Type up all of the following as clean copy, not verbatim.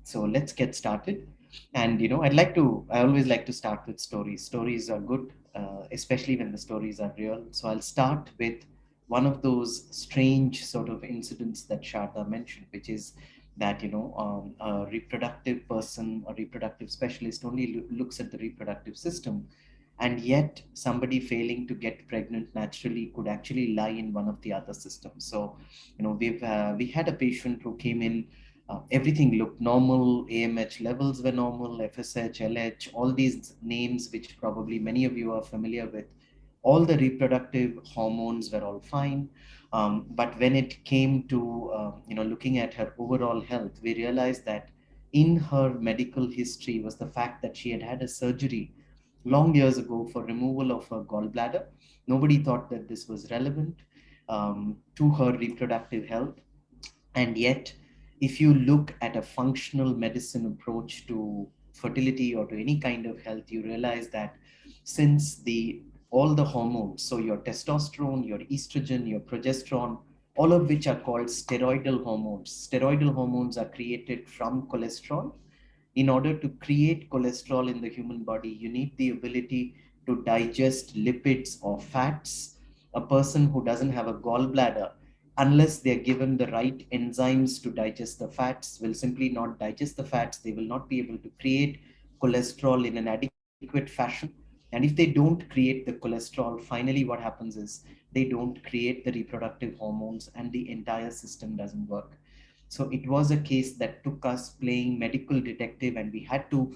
So let's get started. And I always like to start with stories. Stories are good, especially when the stories are real. So I'll start with one of those strange sort of incidents that Sharda mentioned, which is that, a reproductive person, a reproductive specialist only looks at the reproductive system. And yet somebody failing to get pregnant naturally could actually lie in one of the other systems. So, we had a patient who came in, everything looked normal. AMH levels were normal, FSH, LH, all these names, which probably many of you are familiar with. All the reproductive hormones were all fine. But when it came to, looking at her overall health, we realized that in her medical history was the fact that she had had a surgery long years ago for removal of her gallbladder. Nobody thought that this was relevant to her reproductive health. And yet, if you look at a functional medicine approach to fertility or to any kind of health, you realize that since the all the hormones, so your testosterone, your estrogen, your progesterone, all of which are called steroidal hormones are created from cholesterol. In order to create cholesterol in the human body, you need the ability to digest lipids or fats. A person who doesn't have a gallbladder, unless they're given the right enzymes to digest the fats, will simply not digest the fats. They will not be able to create cholesterol in an adequate fashion. And if they don't create the cholesterol, finally what happens is they don't create the reproductive hormones and the entire system doesn't work. So it was a case that took us playing medical detective, and we had to,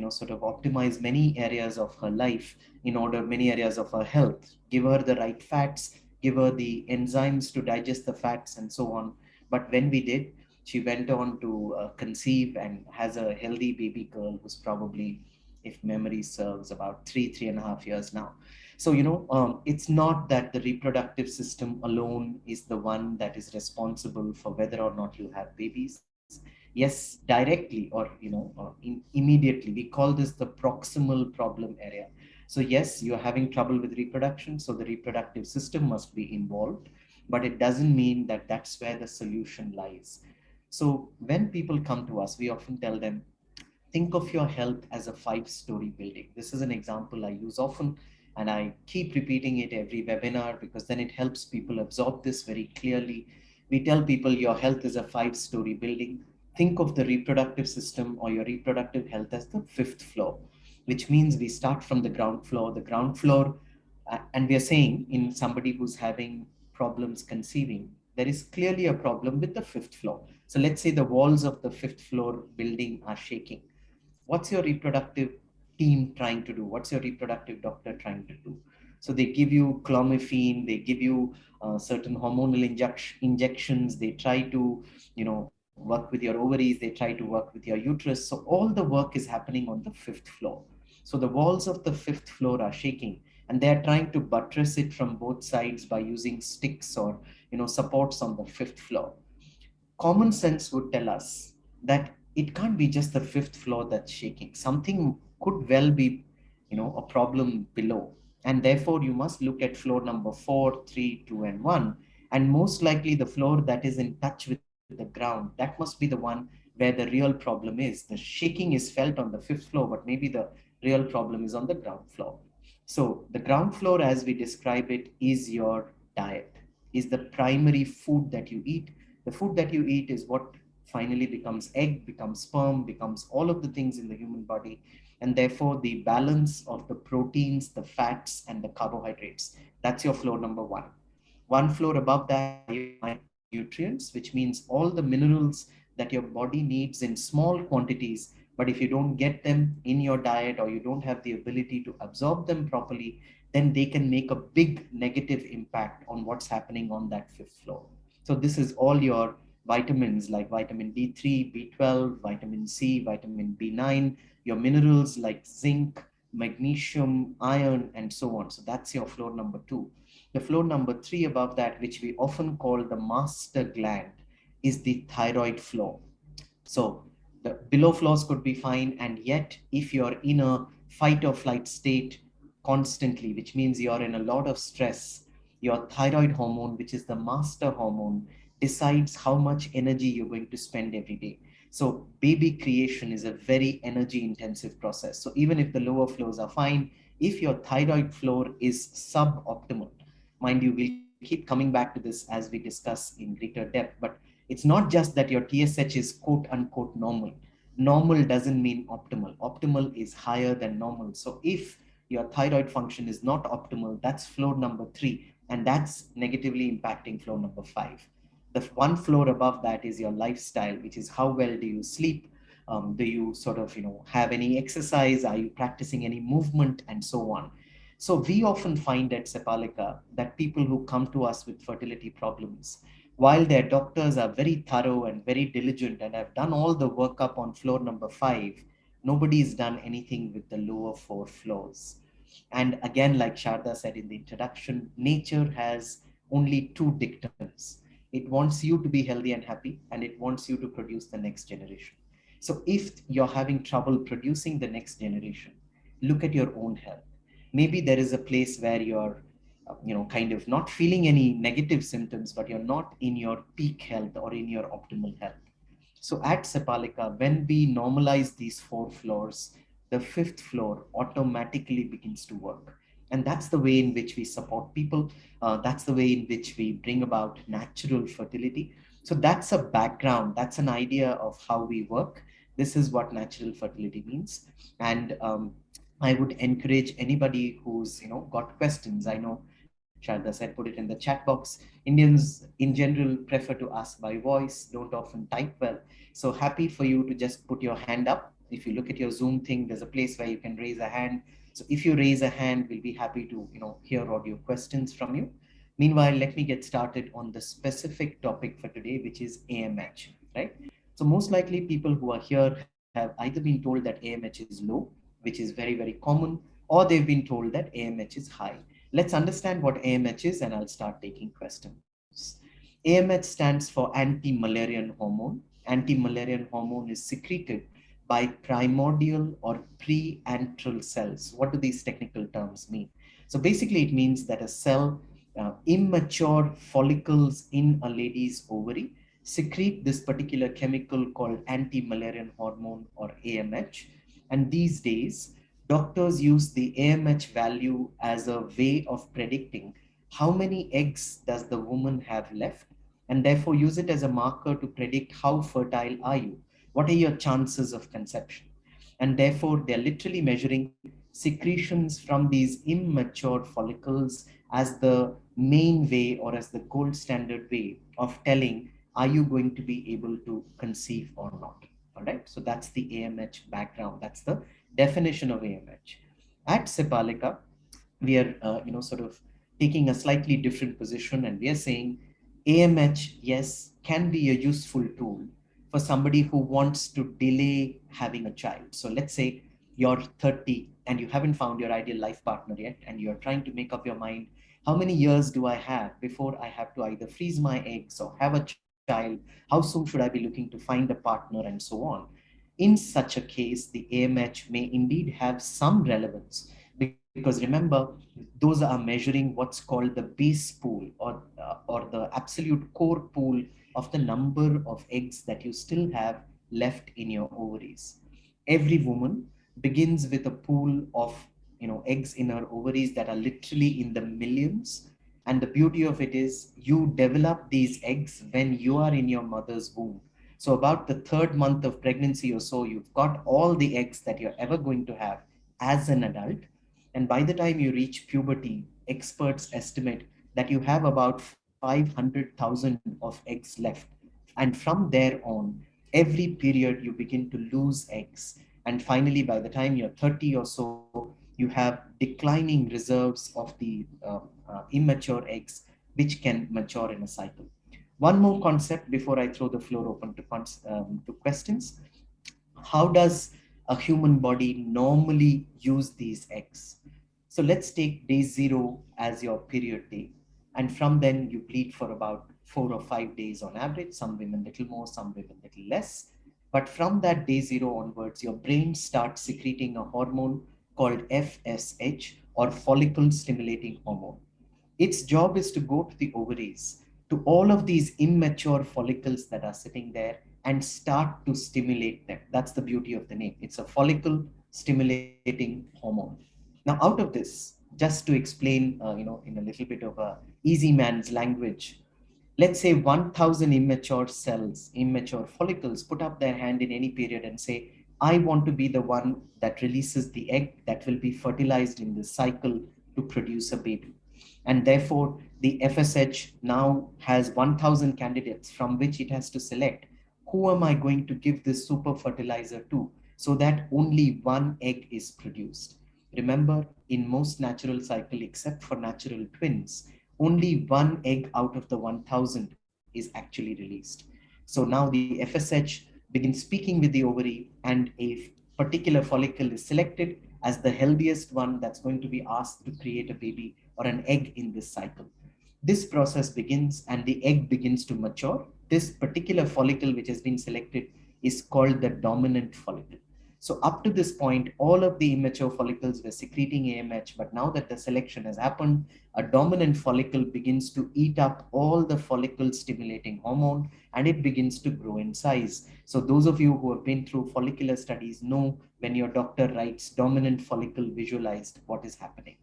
sort of optimize many areas of her life, many areas of her health, give her the right fats, give her the enzymes to digest the fats, and so on. But when we did, she went on to conceive and has a healthy baby girl who's probably, if memory serves, about 3.5 years now. So, it's not that the reproductive system alone is the one that is responsible for whether or not you have babies. Yes, directly or immediately. We call this the proximal problem area. So, yes, you're having trouble with reproduction. So, the reproductive system must be involved, but it doesn't mean that that's where the solution lies. So, when people come to us, we often tell them, think of your health as a 5-story building. This is an example I use often, and I keep repeating it every webinar because then it helps people absorb this very clearly. We tell people your health is a 5-story building. Think of the reproductive system or your reproductive health as the 5th floor, which means we start from the ground floor. The ground floor, and we are saying in somebody who's having problems conceiving, there is clearly a problem with the 5th floor. So let's say the walls of the 5th floor building are shaking. What's your reproductive team trying to do? What's your reproductive doctor trying to do? So they give you clomiphene, they give you certain hormonal injections, they try to, work with your ovaries, they try to work with your uterus. So all the work is happening on the 5th floor. So the walls of the 5th floor are shaking, and they are trying to buttress it from both sides by using sticks or, supports on the 5th floor. Common sense would tell us that it can't be just the 5th floor that's shaking. Something could well be, a problem below. And therefore, you must look at floor number 4, 3, 2, and 1. And most likely, the floor that is in touch with the ground, that must be the one where the real problem is. The shaking is felt on the 5th floor, but maybe the real problem is on the ground floor. So, the ground floor, as we describe it, is your diet, is the primary food that you eat. The food that you eat is what finally becomes egg, becomes sperm, becomes all of the things in the human body. And therefore, the balance of the proteins, the fats, and the carbohydrates, that's your floor number 1. One floor above that are your micronutrients, which means all the minerals that your body needs in small quantities. But if you don't get them in your diet or you don't have the ability to absorb them properly, then they can make a big negative impact on what's happening on that 5th floor. So this is all your vitamins like vitamin D3, B12, vitamin C, vitamin B9, your minerals like zinc, magnesium, iron, and so on. So that's your floor number 2. The floor number 3 above that, which we often call the master gland, is the thyroid floor. So the below floors could be fine, and yet if you're in a fight or flight state constantly, which means you're in a lot of stress, your thyroid hormone, which is the master hormone, decides how much energy you're going to spend every day. So baby creation is a very energy intensive process. So even if the lower floors are fine, if your thyroid floor is suboptimal, mind you, we'll keep coming back to this as we discuss in greater depth, but it's not just that your TSH is quote unquote normal. Normal doesn't mean optimal. Optimal is higher than normal. So if your thyroid function is not optimal, that's floor number three, and that's negatively impacting floor number five. The one floor above that is your lifestyle, which is how well do you sleep, do you sort of have any exercise, are you practicing any movement, and so on. So we often find at Sepalika that people who come to us with fertility problems, while their doctors are very thorough and very diligent and have done all the workup on floor number five, nobody's done anything with the lower four floors. And again, like Sharda said in the introduction, nature has only two dictums. It wants you to be healthy and happy, and it wants you to produce the next generation. So if you're having trouble producing the next generation, look at your own health. Maybe there is a place where you're kind of not feeling any negative symptoms, but you're not in your peak health or in your optimal health. So at Sepalika, when we normalize these four floors, the fifth floor automatically begins to work. And that's the way in which we support people. That's the way in which we bring about natural fertility. So that's a background, that's an idea of how we work. This is what natural fertility means. And I would encourage anybody who's got questions. I know Sharda said put it in the chat box. Indians in general prefer to ask by voice, don't often type well. So happy for you to just put your hand up. If you look at your Zoom thing, there's a place where you can raise a hand. So if you raise a hand, we'll be happy to hear audio questions from you. Meanwhile, let me get started on the specific topic for today, which is AMH, right? So most likely people who are here have either been told that AMH is low, which is very, very common, or they've been told that AMH is high. Let's understand what AMH is, and I'll start taking questions. AMH stands for anti-Müllerian hormone. Anti-Müllerian hormone is secreted by primordial or pre-antral cells. What do these technical terms mean? So basically, it means that a cell, immature follicles in a lady's ovary, secrete this particular chemical called anti-Müllerian hormone or AMH. And these days, doctors use the AMH value as a way of predicting how many eggs does the woman have left, and therefore use it as a marker to predict how fertile are you, what are your chances of conception. And therefore they're literally measuring secretions from these immature follicles as the main way or as the gold standard way of telling, are you going to be able to conceive or not? All right, so that's the AMH background, that's the definition of AMH. At Sepalika, we are sort of taking a slightly different position, and we are saying AMH, yes, can be a useful tool for somebody who wants to delay having a child. So let's say you're 30 and you haven't found your ideal life partner yet, and you're trying to make up your mind, how many years do I have before I have to either freeze my eggs or have a child? How soon should I be looking to find a partner, and so on? In such a case, the AMH may indeed have some relevance, because remember, those are measuring what's called the base pool, or the absolute core pool of the number of eggs that you still have left in your ovaries. Every woman begins with a pool of eggs in her ovaries that are literally in the millions. And the beauty of it is you develop these eggs when you are in your mother's womb. So about the third month of pregnancy or so, you've got all the eggs that you're ever going to have as an adult. And by the time you reach puberty, experts estimate that you have about 500,000 of eggs left. And from there on, every period you begin to lose eggs. And finally, by the time you're 30 or so, you have declining reserves of the immature eggs, which can mature in a cycle. One more concept before I throw the floor open to questions. How does a human body normally use these eggs? So let's take day zero as your period day. And from then you bleed for about 4 or 5 days on average, some women little more, some women little less. But from that day zero onwards, your brain starts secreting a hormone called FSH, or follicle stimulating hormone. Its job is to go to the ovaries to all of these immature follicles that are sitting there and start to stimulate them. That's the beauty of the name. It's a follicle stimulating hormone. Now, out of this, just to explain, in a little bit of a easy man's language, let's say 1000 immature cells, immature follicles put up their hand in any period and say, I want to be the one that releases the egg that will be fertilized in this cycle to produce a baby. And therefore, the FSH now has 1000 candidates from which it has to select who am I going to give this super fertilizer to so that only one egg is produced. Remember, in most natural cycle, except for natural twins, only one egg out of the 1000 is actually released. So now the FSH begins speaking with the ovary, and a particular follicle is selected as the healthiest one that's going to be asked to create a baby or an egg in this cycle. This process begins and the egg begins to mature. This particular follicle which has been selected is called the dominant follicle. So up to this point, all of the immature follicles were secreting AMH, but now that the selection has happened, a dominant follicle begins to eat up all the follicle stimulating hormone and it begins to grow in size. So those of you who have been through follicular studies know when your doctor writes dominant follicle visualized, what is happening.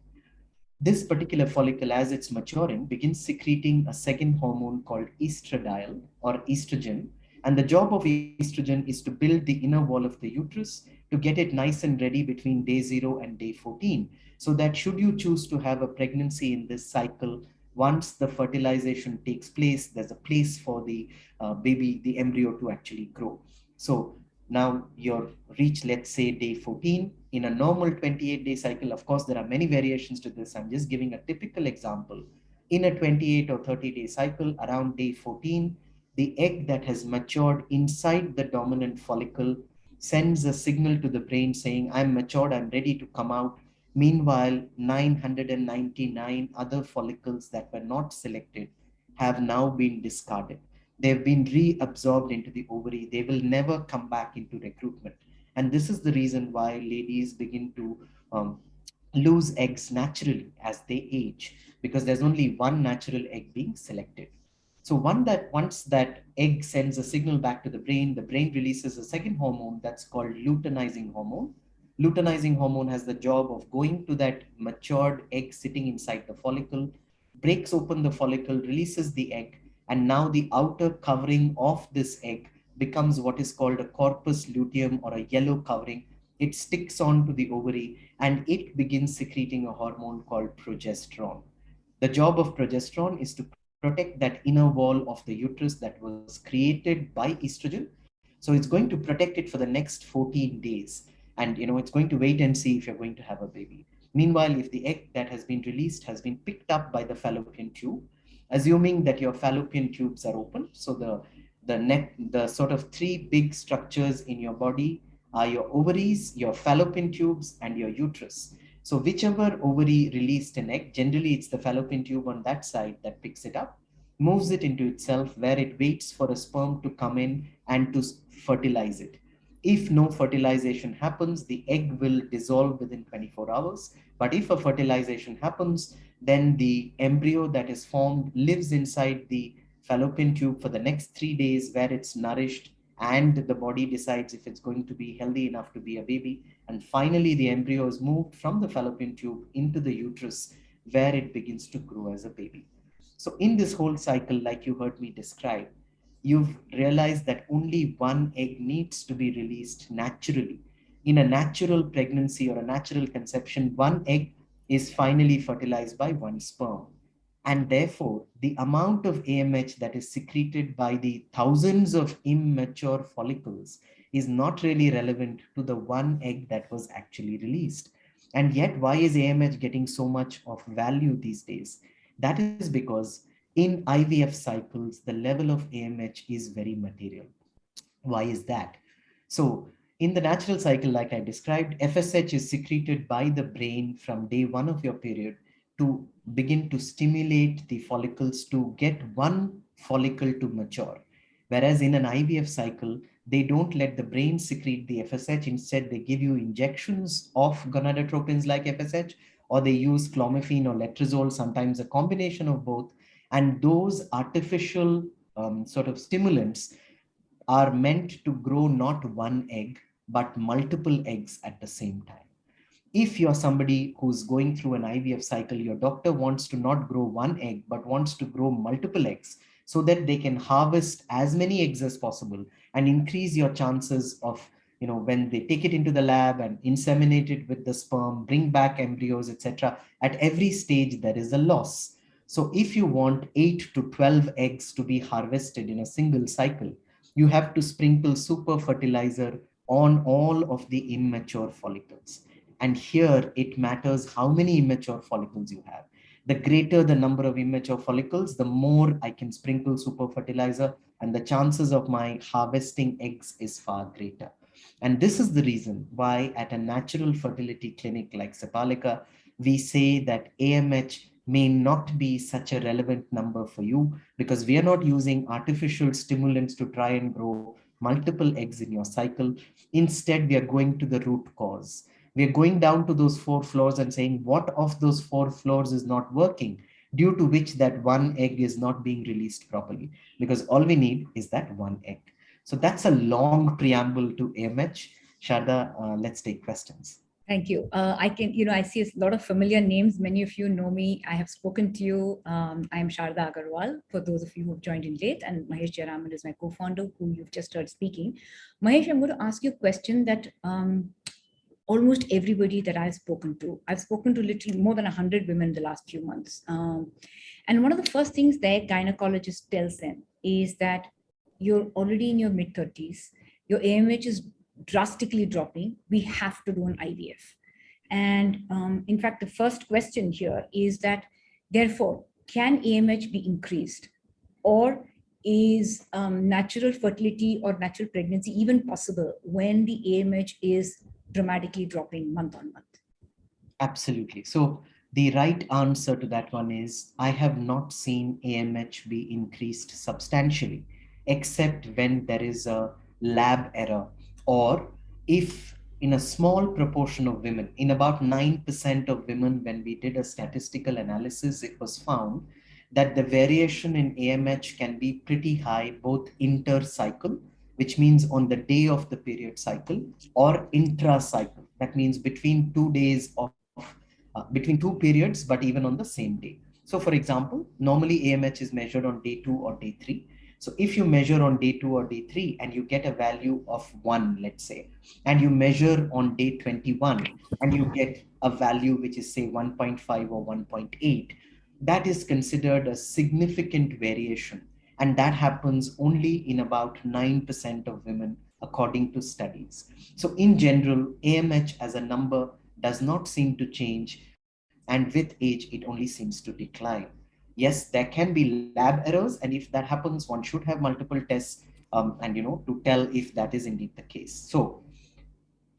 This particular follicle, as it's maturing, begins secreting a second hormone called estradiol or estrogen. And the job of estrogen is to build the inner wall of the uterus to get it nice and ready between day 0 and day 14. So that should you choose to have a pregnancy in this cycle, once the fertilization takes place, there's a place for the baby, the embryo to actually grow. So now you're reached, let's say, day 14. In a normal 28-day cycle, of course, there are many variations to this. I'm just giving a typical example. In a 28 or 30-day cycle, around day 14, the egg that has matured inside the dominant follicle sends a signal to the brain saying, I'm matured, I'm ready to come out. Meanwhile, 999 other follicles that were not selected have now been discarded. They've been reabsorbed into the ovary. They will never come back into recruitment. And this is the reason why ladies begin to lose eggs naturally as they age, because there's only one natural egg being selected. So once that egg sends a signal back to the brain releases a second hormone that's called luteinizing hormone. Luteinizing hormone has the job of going to that matured egg sitting inside the follicle, breaks open the follicle, releases the egg, and now the outer covering of this egg becomes what is called a corpus luteum or a yellow covering. It sticks on to the ovary and it begins secreting a hormone called progesterone. The job of progesterone is to protect that inner wall of the uterus that was created by estrogen. So it's going to protect it for the next 14 days. And it's going to wait and see if you're going to have a baby. Meanwhile, if the egg that has been released has been picked up by the fallopian tube, assuming that your fallopian tubes are open, so the sort of three big structures in your body are your ovaries, your fallopian tubes, and your uterus. So whichever ovary released an egg, generally it's the fallopian tube on that side that picks it up, moves it into itself, where it waits for a sperm to come in and to fertilize it. If no fertilization happens, the egg will dissolve within 24 hours. But if a fertilization happens, then the embryo that is formed lives inside the fallopian tube for the next 3 days, where it's nourished and the body decides if it's going to be healthy enough to be a baby. And finally, the embryo is moved from the fallopian tube into the uterus, where it begins to grow as a baby. So in this whole cycle, like you heard me describe, you've realized that only one egg needs to be released naturally. In a natural pregnancy or a natural conception, one egg is finally fertilized by one sperm. And therefore, the amount of AMH that is secreted by the thousands of immature follicles is not really relevant to the one egg that was actually released. And yet, why is AMH getting so much of value these days? That is because in IVF cycles, the level of AMH is very material. Why is that? So, in the natural cycle, like I described, FSH is secreted by the brain from day 1 of your period to begin to stimulate the follicles to get one follicle to mature. Whereas in an IVF cycle, they don't let the brain secrete the FSH. Instead, they give you injections of gonadotropins like FSH, or they use clomiphene or letrozole, sometimes a combination of both. And those artificial sort of stimulants are meant to grow not one egg, but multiple eggs at the same time. If you're somebody who's going through an IVF cycle, your doctor wants to not grow one egg, but wants to grow multiple eggs so that they can harvest as many eggs as possible and increase your chances of, when they take it into the lab and inseminate it with the sperm, bring back embryos, etc. At every stage, there is a loss. So if you want 8 to 12 eggs to be harvested in a single cycle, you have to sprinkle super fertilizer on all of the immature follicles. And here it matters how many immature follicles you have. The greater the number of immature follicles, the more I can sprinkle super fertilizer, and the chances of my harvesting eggs is far greater. And this is the reason why at a natural fertility clinic like Sepalika, we say that AMH may not be such a relevant number for you, because we are not using artificial stimulants to try and grow multiple eggs in your cycle. Instead, we are going to the root cause. We're going down to those 4 floors and saying what of those 4 floors is not working, due to which that one egg is not being released properly, because all we need is that one egg. So that's a long preamble to AMH. Sharda, let's take questions. Thank you. I see a lot of familiar names. Many of you know me. I have spoken to you. I am Sharda Agarwal, for those of you who have joined in late, and Mahesh Jayaraman is my co-founder, who you've just heard speaking. Mahesh, I'm going to ask you a question that almost everybody that I've spoken to literally more than 100 women in the last few months. And one of the first things their gynecologist tells them is that you're already in your mid-30s, your AMH is drastically dropping, we have to do an IVF. And in fact, the first question here is that, therefore, can AMH be increased? Or is natural fertility or natural pregnancy even possible when the AMH is dramatically dropping month on month? Absolutely. So the right answer to that one is I have not seen AMH be increased substantially, except when there is a lab error, or if in a small proportion of women, in about 9% of women, when we did a statistical analysis, it was found that the variation in AMH can be pretty high, both inter-cycle, which means on the day of the period cycle, or intra-cycle. That means between 2 days of between 2 periods, but even on the same day. So for example, normally AMH is measured on day 2 or day 3. So if you measure on day 2 or day 3 and you get a value of 1, let's say, and you measure on day 21 and you get a value which is say 1.5 or 1.8, that is considered a significant variation. And that happens only in about 9% of women, according to studies. So in general, AMH as a number does not seem to change, and with age it only seems to decline. Yes, there can be lab errors, and if that happens, one should have multiple tests, and to tell if that is indeed the case. So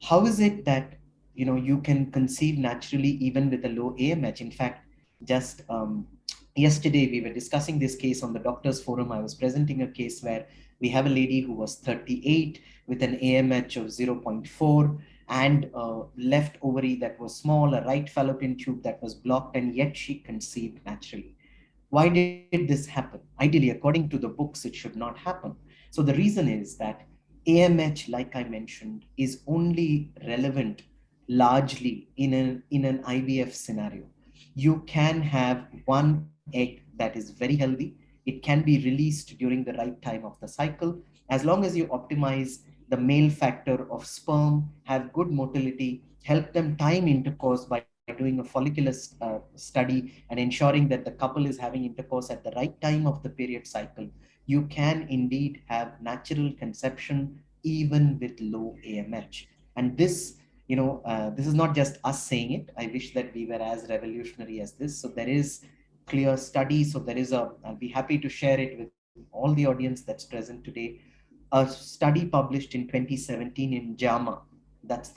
how is it that you can conceive naturally even with a low AMH? In fact, just yesterday we were discussing this case on the doctors forum. I was presenting a case where we have a lady who was 38 with an AMH of 0.4 and a left ovary that was small, a right fallopian tube that was blocked, and yet she conceived naturally. Why did this happen? Ideally, according to the books, it should not happen. So the reason is that AMH, like I mentioned, is only relevant largely in an IVF scenario. You can have one egg that is very healthy. It can be released during the right time of the cycle, as long as you optimize the male factor of sperm, have good motility, help them time intercourse by doing a follicular study and ensuring that the couple is having intercourse at the right time of the period cycle. You can indeed have natural conception even with low AMH. And this is not just us saying it. I wish that we were as revolutionary as this. So there is clear study. So I'll be happy to share it with all the audience that's present today. A study published in 2017 in JAMA. That's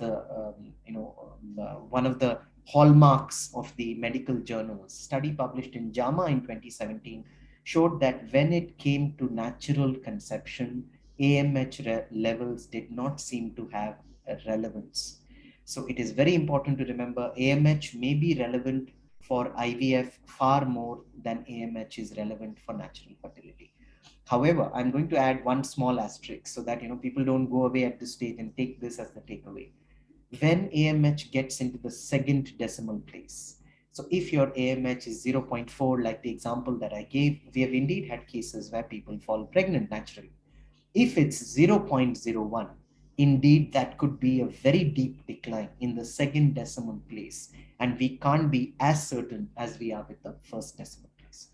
one of the hallmarks of the medical journals. Study published in JAMA in 2017 showed that when it came to natural conception, AMH levels did not seem to have a relevance. So it is very important to remember AMH may be relevant for IVF far more than AMH is relevant for natural fertility. However, I'm going to add one small asterisk so that people don't go away at this stage and take this as the takeaway. When AMH gets into the second decimal place, so if your AMH is zero point 0.4, like the example that I gave, we have indeed had cases where people fall pregnant naturally. If it's 0.01, indeed that could be a very deep decline in the second decimal place, and we can't be as certain as we are with the first decimal place.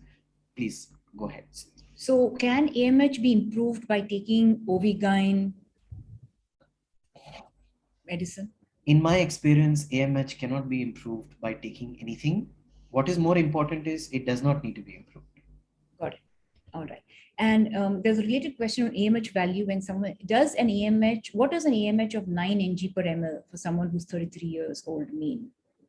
Please go ahead. So can AMH be improved by taking OB-GYN medicine? In my experience, AMH cannot be improved by taking anything. What is more important is it does not need to be improved. Got it. All right. And there's a related question on AMH value when someone does an AMH. What does an AMH of 9 ng per ml for someone who's 33 years old mean?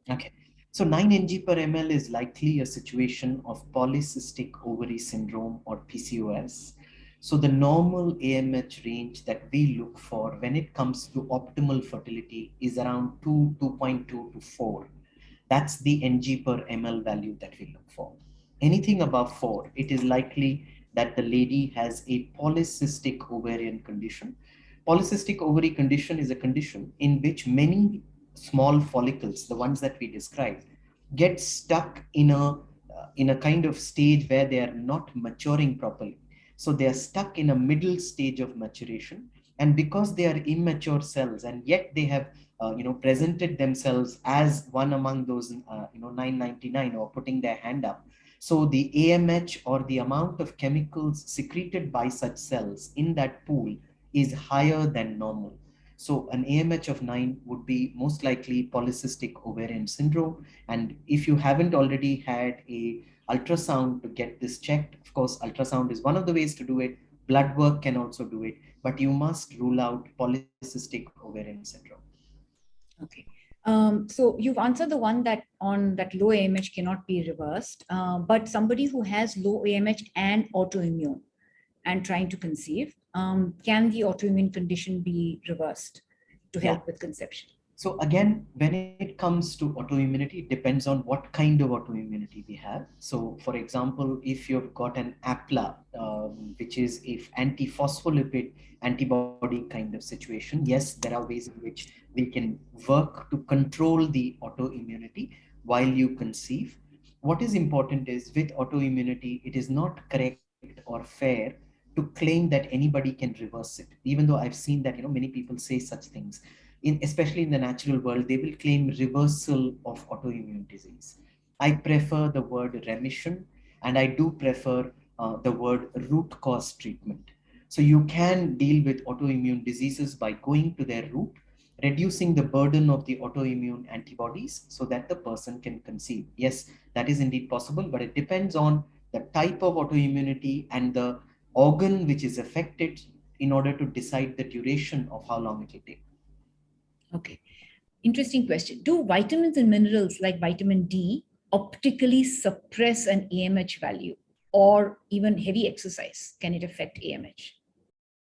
Okay. So 9 ng per ml is likely a situation of polycystic ovary syndrome or PCOS. So the normal AMH range that we look for when it comes to optimal fertility is around 2.2 to 4. That's the ng per ml value that we look for. Anything above 4, it is likely that the lady has a polycystic ovarian condition. Polycystic ovary condition is a condition in which many small follicles, the ones that we described, get stuck in a kind of stage where they are not maturing properly. So they are stuck in a middle stage of maturation, and because they are immature cells and yet they have presented themselves as one among those 999 or putting their hand up, so the AMH or the amount of chemicals secreted by such cells in that pool is higher than normal. So an AMH of 9 would be most likely polycystic ovarian syndrome. And if you haven't already had a ultrasound to get this checked, of course, ultrasound is one of the ways to do it. Blood work can also do it, but you must rule out polycystic ovarian syndrome. Okay. So you've answered the one that on that low AMH cannot be reversed, but somebody who has low AMH and autoimmune and trying to conceive, can the autoimmune condition be reversed to help with conception? So again, when it comes to autoimmunity, it depends on what kind of autoimmunity we have. So for example, if you've got an APLA, which is if antiphospholipid antibody kind of situation, yes, there are ways in which we can work to control the autoimmunity while you conceive. What is important is with autoimmunity, it is not correct or fair to claim that anybody can reverse it, even though I've seen that many people say such things. Especially in the natural world, they will claim reversal of autoimmune disease. I prefer the word remission, and I do prefer the word root cause treatment. So you can deal with autoimmune diseases by going to their root, reducing the burden of the autoimmune antibodies so that the person can conceive. Yes, that is indeed possible, but it depends on the type of autoimmunity and the organ which is affected in order to decide the duration of how long it will take. Okay. Interesting question. Do vitamins and minerals like vitamin D optically suppress an AMH value, or even heavy exercise? Can it affect AMH?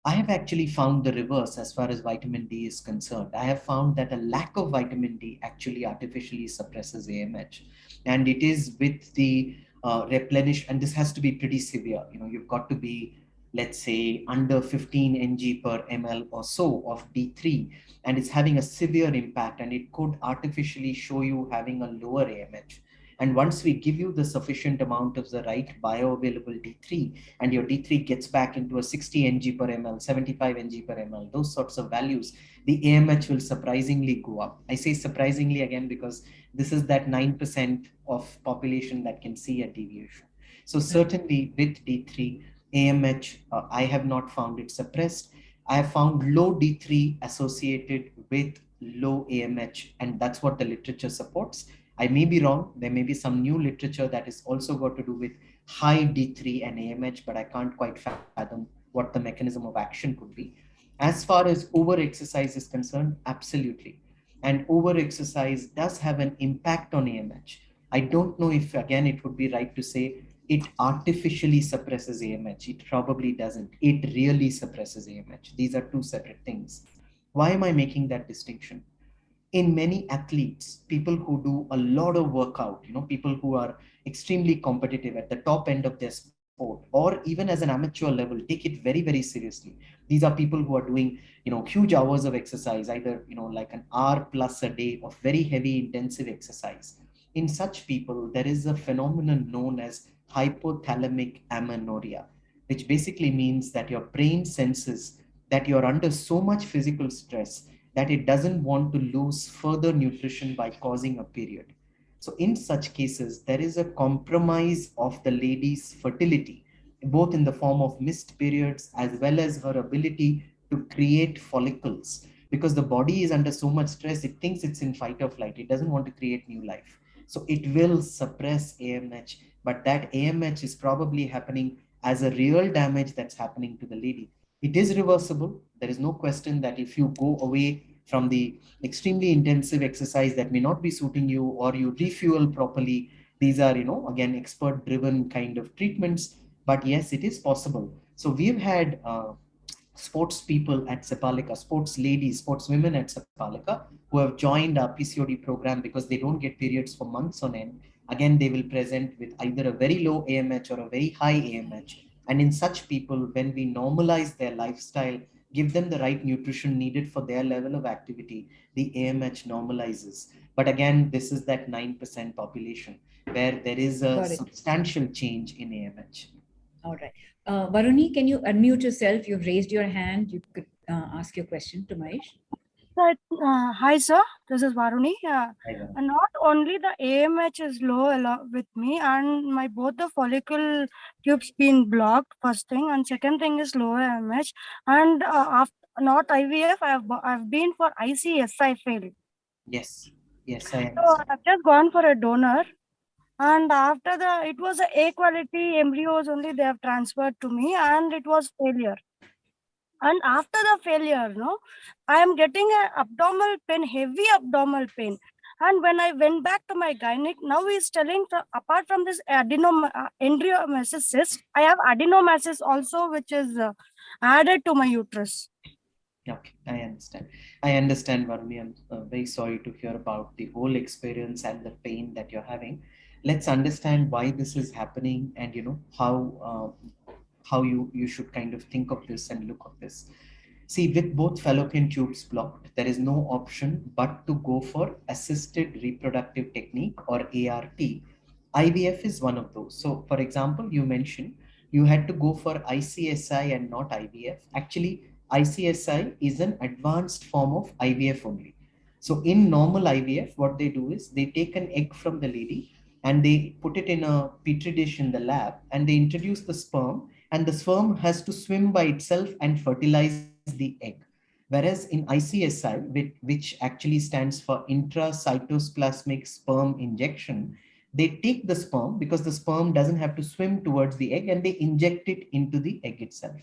I have actually found the reverse as far as vitamin D is concerned. I have found that a lack of vitamin D actually artificially suppresses AMH. And it is with the replenish, and this has to be pretty severe. You've got to be, let's say, under 15 ng per ml or so of D3, and it's having a severe impact, and it could artificially show you having a lower AMH. And once we give you the sufficient amount of the right bioavailable D3, and your D3 gets back into a 60 ng per ml, 75 ng per ml, those sorts of values, the AMH will surprisingly go up. I say surprisingly again because this is that 9% of population that can see a deviation. So certainly with D3, AMH, I have not found it suppressed. I have found low D3 associated with low AMH, and that's what the literature supports. I may be wrong. There may be some new literature that is also got to do with high D3 and AMH, but I can't quite fathom what the mechanism of action could be. As far as over-exercise is concerned, absolutely. And over-exercise does have an impact on AMH. I don't know if, again, it would be right to say it artificially suppresses AMH. It probably doesn't. It really suppresses AMH. These are two separate things. Why am I making that distinction? in many athletes, people who do a lot of workout, people who are extremely competitive at the top end of their sport, or even as an amateur level, take it very, very seriously. These are people who are doing, huge hours of exercise, either, like an hour plus a day of very heavy, intensive exercise. In such people, there is a phenomenon known as hypothalamic amenorrhea, which basically means that your brain senses that you're under so much physical stress that it doesn't want to lose further nutrition by causing a period. So, in such cases, there is a compromise of the lady's fertility, both in the form of missed periods as well as her ability to create follicles. Because the body is under so much stress, it thinks it's in fight or flight, it doesn't want to create new life. So, it will suppress AMH, but that AMH is probably happening as a real damage that's happening to the lady. It is reversible. There is no question that if you go away from the extremely intensive exercise that may not be suiting you, or you refuel properly, these are, again, expert driven kind of treatments. But yes, it is possible. So we've had sports people at Sepalika, sports ladies, sports women at Sepalika, who have joined our PCOD program because they don't get periods for months on end. Again, they will present with either a very low AMH or a very high AMH. And in such people, when we normalize their lifestyle, give them the right nutrition needed for their level of activity, the AMH normalizes. But again, this is that 9% population where there is a Got it. substantial change in AMH. All right. Varuni, can you unmute yourself? You've raised your hand. You could ask your question to Mahesh. Hi, sir. This is Varuni. I know. And not only the AMH is low along with me, and my both the follicle tubes been blocked. First thing, and second thing is low AMH. And after not IVF, I've been for ICS. I failed. Yes, yes, I So understand. I've just gone for a donor. And after it was a quality embryos only they have transferred to me, and it was failure. And after the failure, no, I am getting a abdominal pain, heavy abdominal pain. And when I went back to my gynec, now he's telling apart from this endometriosis cyst, I have adenomasis also, which is added to my uterus. Okay, I understand. I understand, Varmi. I'm very sorry to hear about the whole experience and the pain that you're having. Let's understand why this is happening, and how you should kind of think of this and look of this. See, with both fallopian tubes blocked, there is no option but to go for assisted reproductive technique, or ART. IVF is one of those. So, for example, you mentioned you had to go for ICSI and not IVF. Actually, ICSI is an advanced form of IVF only. So, in normal IVF, what they do is they take an egg from the lady and they put it in a petri dish in the lab, and they introduce the sperm, and the sperm has to swim by itself and fertilize the egg. Whereas in ICSI, which actually stands for intracytoplasmic sperm injection, they take the sperm, because the sperm doesn't have to swim towards the egg, and they inject it into the egg itself.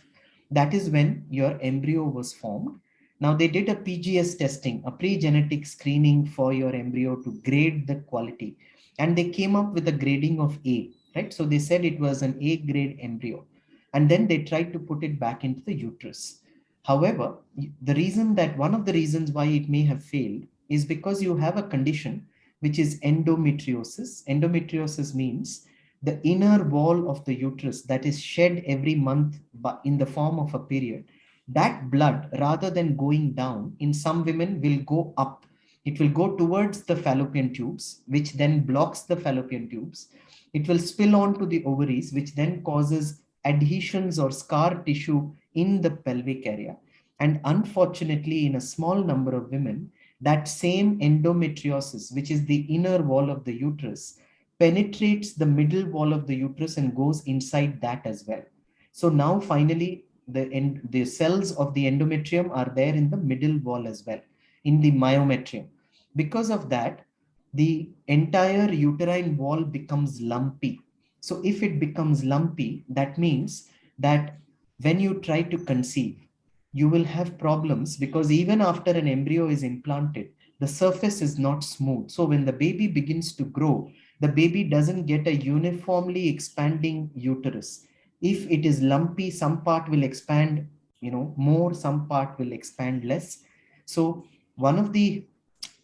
That is when your embryo was formed. Now they did a PGS testing, a pre-genetic screening for your embryo to grade the quality, and they came up with a grading of A, right? So they said it was an A grade embryo, and then they tried to put it back into the uterus. However, the reason that one of the reasons why it may have failed is because you have a condition which is endometriosis. Endometriosis means the inner wall of the uterus that is shed every month in the form of a period. That blood, rather than going down, in some women will go up. It will go towards the fallopian tubes, which then blocks the fallopian tubes. It will spill on to the ovaries, which then causes adhesions or scar tissue in the pelvic area. And unfortunately, in a small number of women, that same endometriosis, which is the inner wall of the uterus, penetrates the middle wall of the uterus and goes inside that as well. So now finally, the cells of the endometrium are there in the middle wall as well, in the myometrium. Because of that, the entire uterine wall becomes lumpy. So if it becomes lumpy, that means that when you try to conceive, you will have problems, because even after an embryo is implanted, the surface is not smooth. So when the baby begins to grow, the baby doesn't get a uniformly expanding uterus. If it is lumpy, some part will expand, more, some part will expand less. So one of the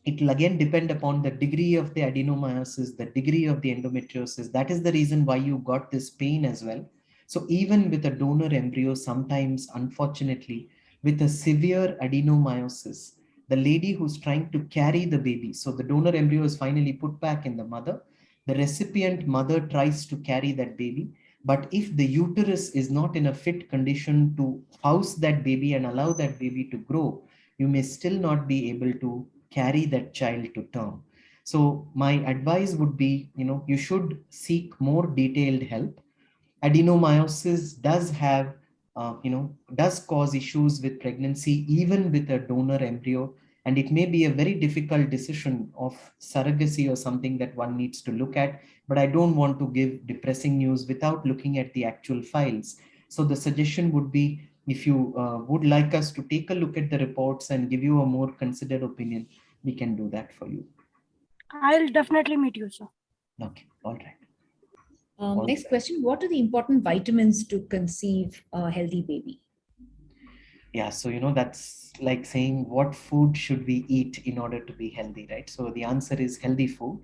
It will again depend upon the degree of the adenomyosis, the degree of the endometriosis. That is the reason why you got this pain as well. So even with a donor embryo, sometimes, unfortunately, with a severe adenomyosis, the lady who's trying to carry the baby, so the donor embryo is finally put back in the mother, the recipient mother tries to carry that baby. But if the uterus is not in a fit condition to house that baby and allow that baby to grow, you may still not be able to carry that child to term. So my advice would be, you should seek more detailed help. Adenomyosis does have, does cause issues with pregnancy, even with a donor embryo. And it may be a very difficult decision of surrogacy or something that one needs to look at. But I don't want to give depressing news without looking at the actual files. So the suggestion would be, if you would like us to take a look at the reports and give you a more considered opinion, we can do that for you. I'll definitely meet you, sir. Okay, all right. Next question. What are the important vitamins to conceive a healthy baby? Yeah, so that's like saying what food should we eat in order to be healthy, right? So the answer is healthy food.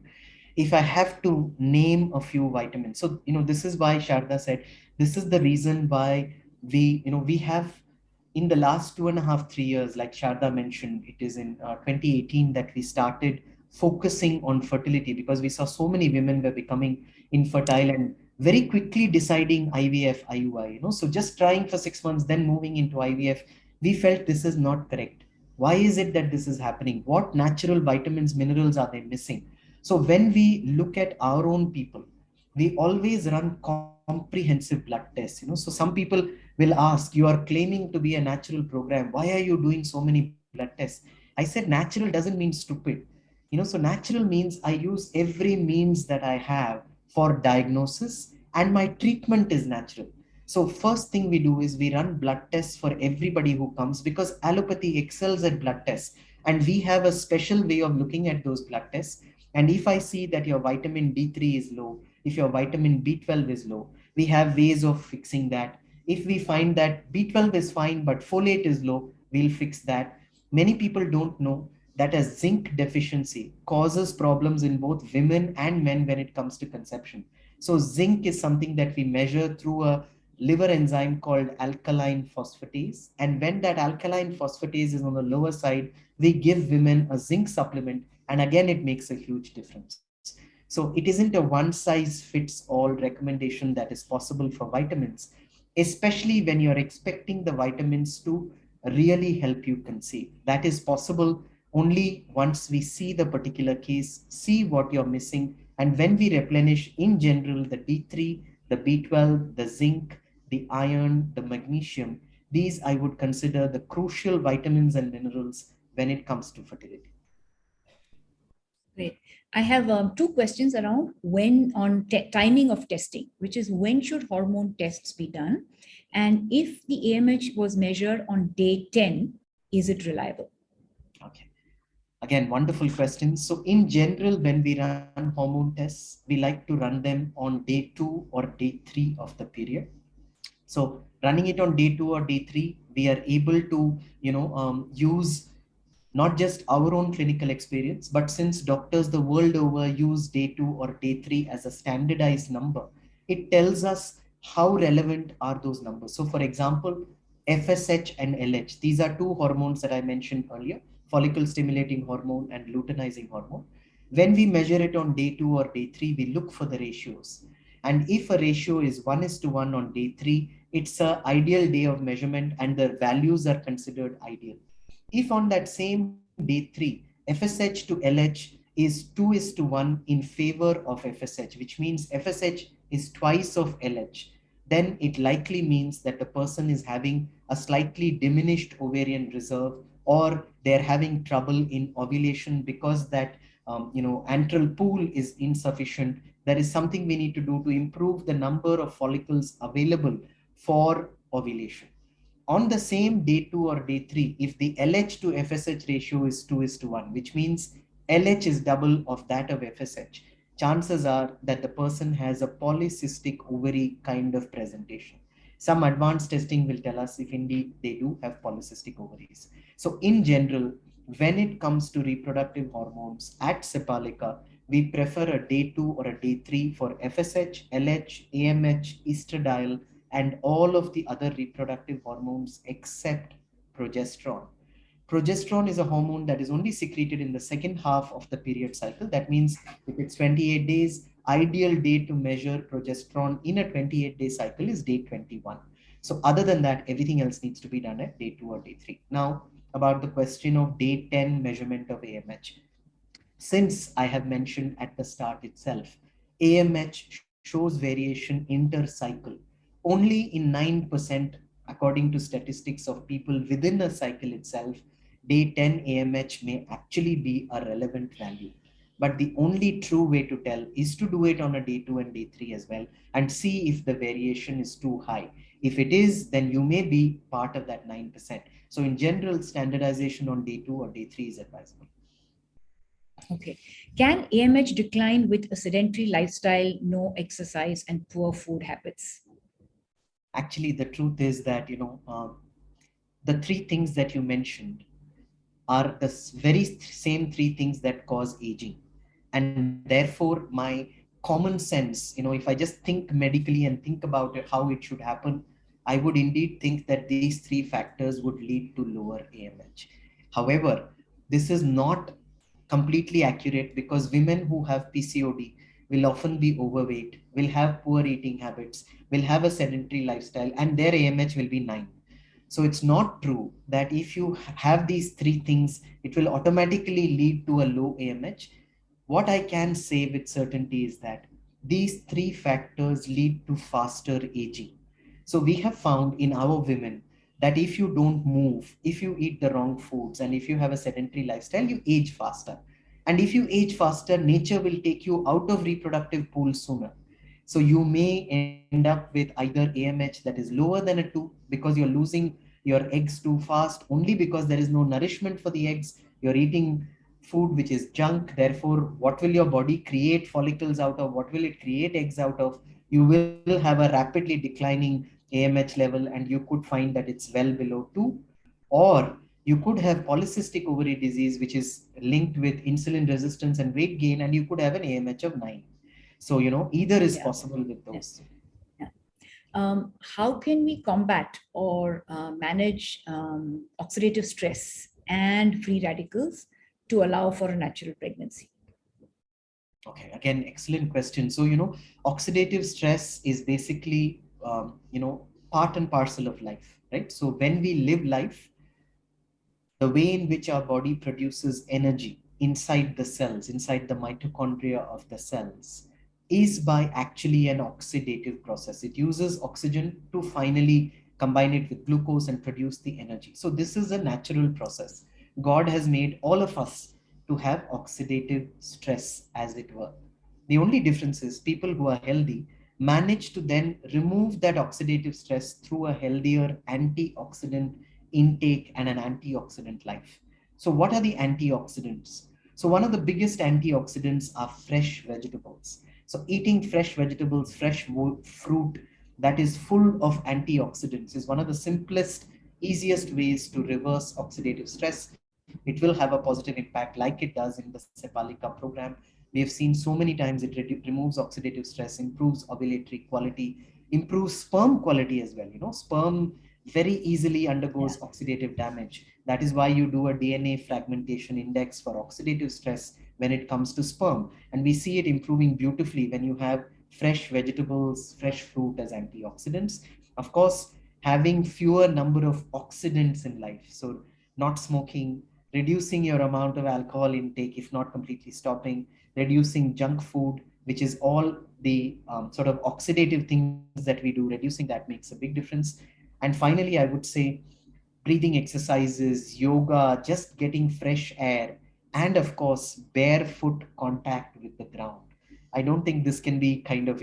If I have to name a few vitamins, so this is why Sharda said, this is the reason why we have, in the last 2.5 3 years, like Sharda mentioned, it is in 2018 that we started focusing on fertility, because we saw so many women were becoming infertile and very quickly deciding IVF, IUI, so just trying for 6 months, then moving into IVF. We felt this is not correct. Why is it that this is happening? What natural vitamins, minerals are they missing? So when we look at our own people, we always run comprehensive blood tests. So some people will ask, you are claiming to be a natural program, why are you doing so many blood tests? I said natural doesn't mean stupid. So natural means I use every means that I have for diagnosis, and my treatment is natural. So first thing we do is we run blood tests for everybody who comes, because allopathy excels at blood tests, and we have a special way of looking at those blood tests. And if I see that your vitamin D3 is low, if your vitamin B12 is low, we have ways of fixing that. If we find that B12 is fine but folate is low, we'll fix that. Many people don't know that a zinc deficiency causes problems in both women and men when it comes to conception. So zinc is something that we measure through a liver enzyme called alkaline phosphatase. And when that alkaline phosphatase is on the lower side, we give women a zinc supplement, and again, it makes a huge difference. So it isn't a one size fits all recommendation that is possible for vitamins, especially when you're expecting the vitamins to really help you conceive. That is possible only once we see the particular case, see what you're missing, and when we replenish in general the D3, the B12, the zinc, the iron, the magnesium, these I would consider the crucial vitamins and minerals when it comes to fertility. Great. I have two questions around when on timing of testing, which is when should hormone tests be done? And if the AMH was measured on day 10, is it reliable? Okay. Again, wonderful questions. So in general, when we run hormone tests, we like to run them on day 2 or day 3 of the period. So running it on day 2 or day 3, we are able to, use not just our own clinical experience, but since doctors the world over use day 2 or day 3 as a standardized number, it tells us how relevant are those numbers. So for example, FSH and LH, these are two hormones that I mentioned earlier, follicle stimulating hormone and luteinizing hormone. When we measure it on day 2 or day 3, we look for the ratios. And if a ratio is 1:1 on day 3, it's an ideal day of measurement and the values are considered ideal. If on that same day 3, FSH to LH is 2:1 in favor of FSH, which means FSH is twice of LH, then it likely means that the person is having a slightly diminished ovarian reserve, or they're having trouble in ovulation because that antral pool is insufficient. There is something we need to do to improve the number of follicles available for ovulation. On the same day 2 or day 3, if the LH to FSH ratio is 2:1, which means LH is double of that of FSH, chances are that the person has a polycystic ovary kind of presentation. Some advanced testing will tell us if indeed they do have polycystic ovaries. So in general, when it comes to reproductive hormones at Sepalika, we prefer a day 2 or a day 3 for FSH, LH, AMH, estradiol, and all of the other reproductive hormones except progesterone. Progesterone is a hormone that is only secreted in the second half of the period cycle. That means if it's 28 days, ideal day to measure progesterone in a 28-day cycle is day 21. So other than that, everything else needs to be done at day 2 or day 3. Now, about the question of day 10 measurement of AMH. Since I have mentioned at the start itself, AMH shows variation inter-cycle. Only in 9%, according to statistics of people within a cycle itself, day 10 AMH may actually be a relevant value. But the only true way to tell is to do it on a day 2 and day 3 as well and see if the variation is too high. If it is, then you may be part of that 9%. So in general, standardization on day 2 or day 3 is advisable. Okay. Can AMH decline with a sedentary lifestyle, no exercise, and poor food habits? Actually, the truth is that, the three things that you mentioned are the very same three things that cause aging. And therefore, my common sense, if I just think medically and think about it, how it should happen, I would indeed think that these three factors would lead to lower AMH. However, this is not completely accurate because women who have PCOD will often be overweight, will have poor eating habits, will have a sedentary lifestyle, and their AMH will be 9. So it's not true that if you have these three things, it will automatically lead to a low AMH. What I can say with certainty is that these three factors lead to faster aging. So we have found in our women that if you don't move, if you eat the wrong foods, and if you have a sedentary lifestyle, you age faster. And if you age faster, nature will take you out of reproductive pool sooner. So you may end up with either AMH that is lower than a 2 because you're losing your eggs too fast only because there is no nourishment for the eggs. You're eating food which is junk. Therefore, what will your body create follicles out of? What will it create eggs out of? You will have a rapidly declining AMH level and you could find that it's well below 2. Or you could have polycystic ovary disease, which is linked with insulin resistance and weight gain, and you could have an AMH of 9. So, either is possible with those. How can we combat or manage oxidative stress and free radicals to allow for a natural pregnancy? Okay, again, excellent question. So, oxidative stress is basically, part and parcel of life, right? So when we live life, the way in which our body produces energy inside the cells, inside the mitochondria of the cells, is by actually an oxidative process. It uses oxygen to finally combine it with glucose and produce the energy. So this is a natural process. God has made all of us to have oxidative stress, as it were. The only difference is people who are healthy manage to then remove that oxidative stress through a healthier antioxidant intake and an antioxidant life. So what are the antioxidants? So one of the biggest antioxidants are fresh vegetables. So eating fresh vegetables, fresh fruit that is full of antioxidants is one of the simplest, easiest ways to reverse oxidative stress. It will have a positive impact like it does in the Sepalika program. We have seen so many times it removes oxidative stress, improves ovulatory quality, improves sperm quality as well. Sperm very easily undergoes oxidative damage. That is why you do a DNA fragmentation index for oxidative stress when it comes to sperm. And we see it improving beautifully when you have fresh vegetables, fresh fruit as antioxidants. Of course, having fewer number of oxidants in life. So not smoking, reducing your amount of alcohol intake, if not completely stopping, reducing junk food, which is all the sort of oxidative things that we do, reducing that makes a big difference. And finally, I would say breathing exercises, yoga, just getting fresh air, and of course, barefoot contact with the ground. I don't think this can be kind of,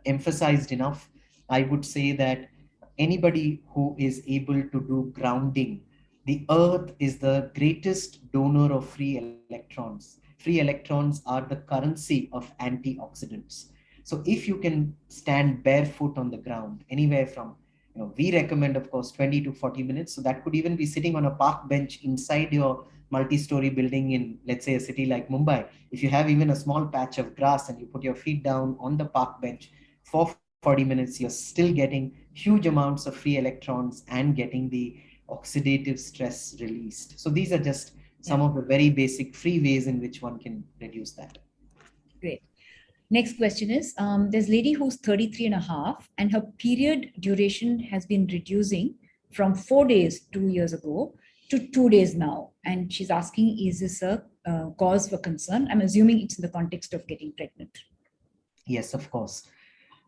emphasized enough. I would say that anybody who is able to do grounding, the earth is the greatest donor of free electrons. Free electrons are the currency of antioxidants. So if you can stand barefoot on the ground, anywhere from we recommend, of course, 20 to 40 minutes. So that could even be sitting on a park bench inside your multi-story building in, let's say, a city like Mumbai. If you have even a small patch of grass and you put your feet down on the park bench for 40 minutes, you're still getting huge amounts of free electrons and getting the oxidative stress released. So these are just some of the very basic free ways in which one can reduce that. Great. Next question is, there's a lady who's 33 and a half, and her period duration has been reducing from 4 days 2 years ago to 2 days now. And she's asking, is this a cause for concern? I'm assuming it's in the context of getting pregnant. Yes, of course.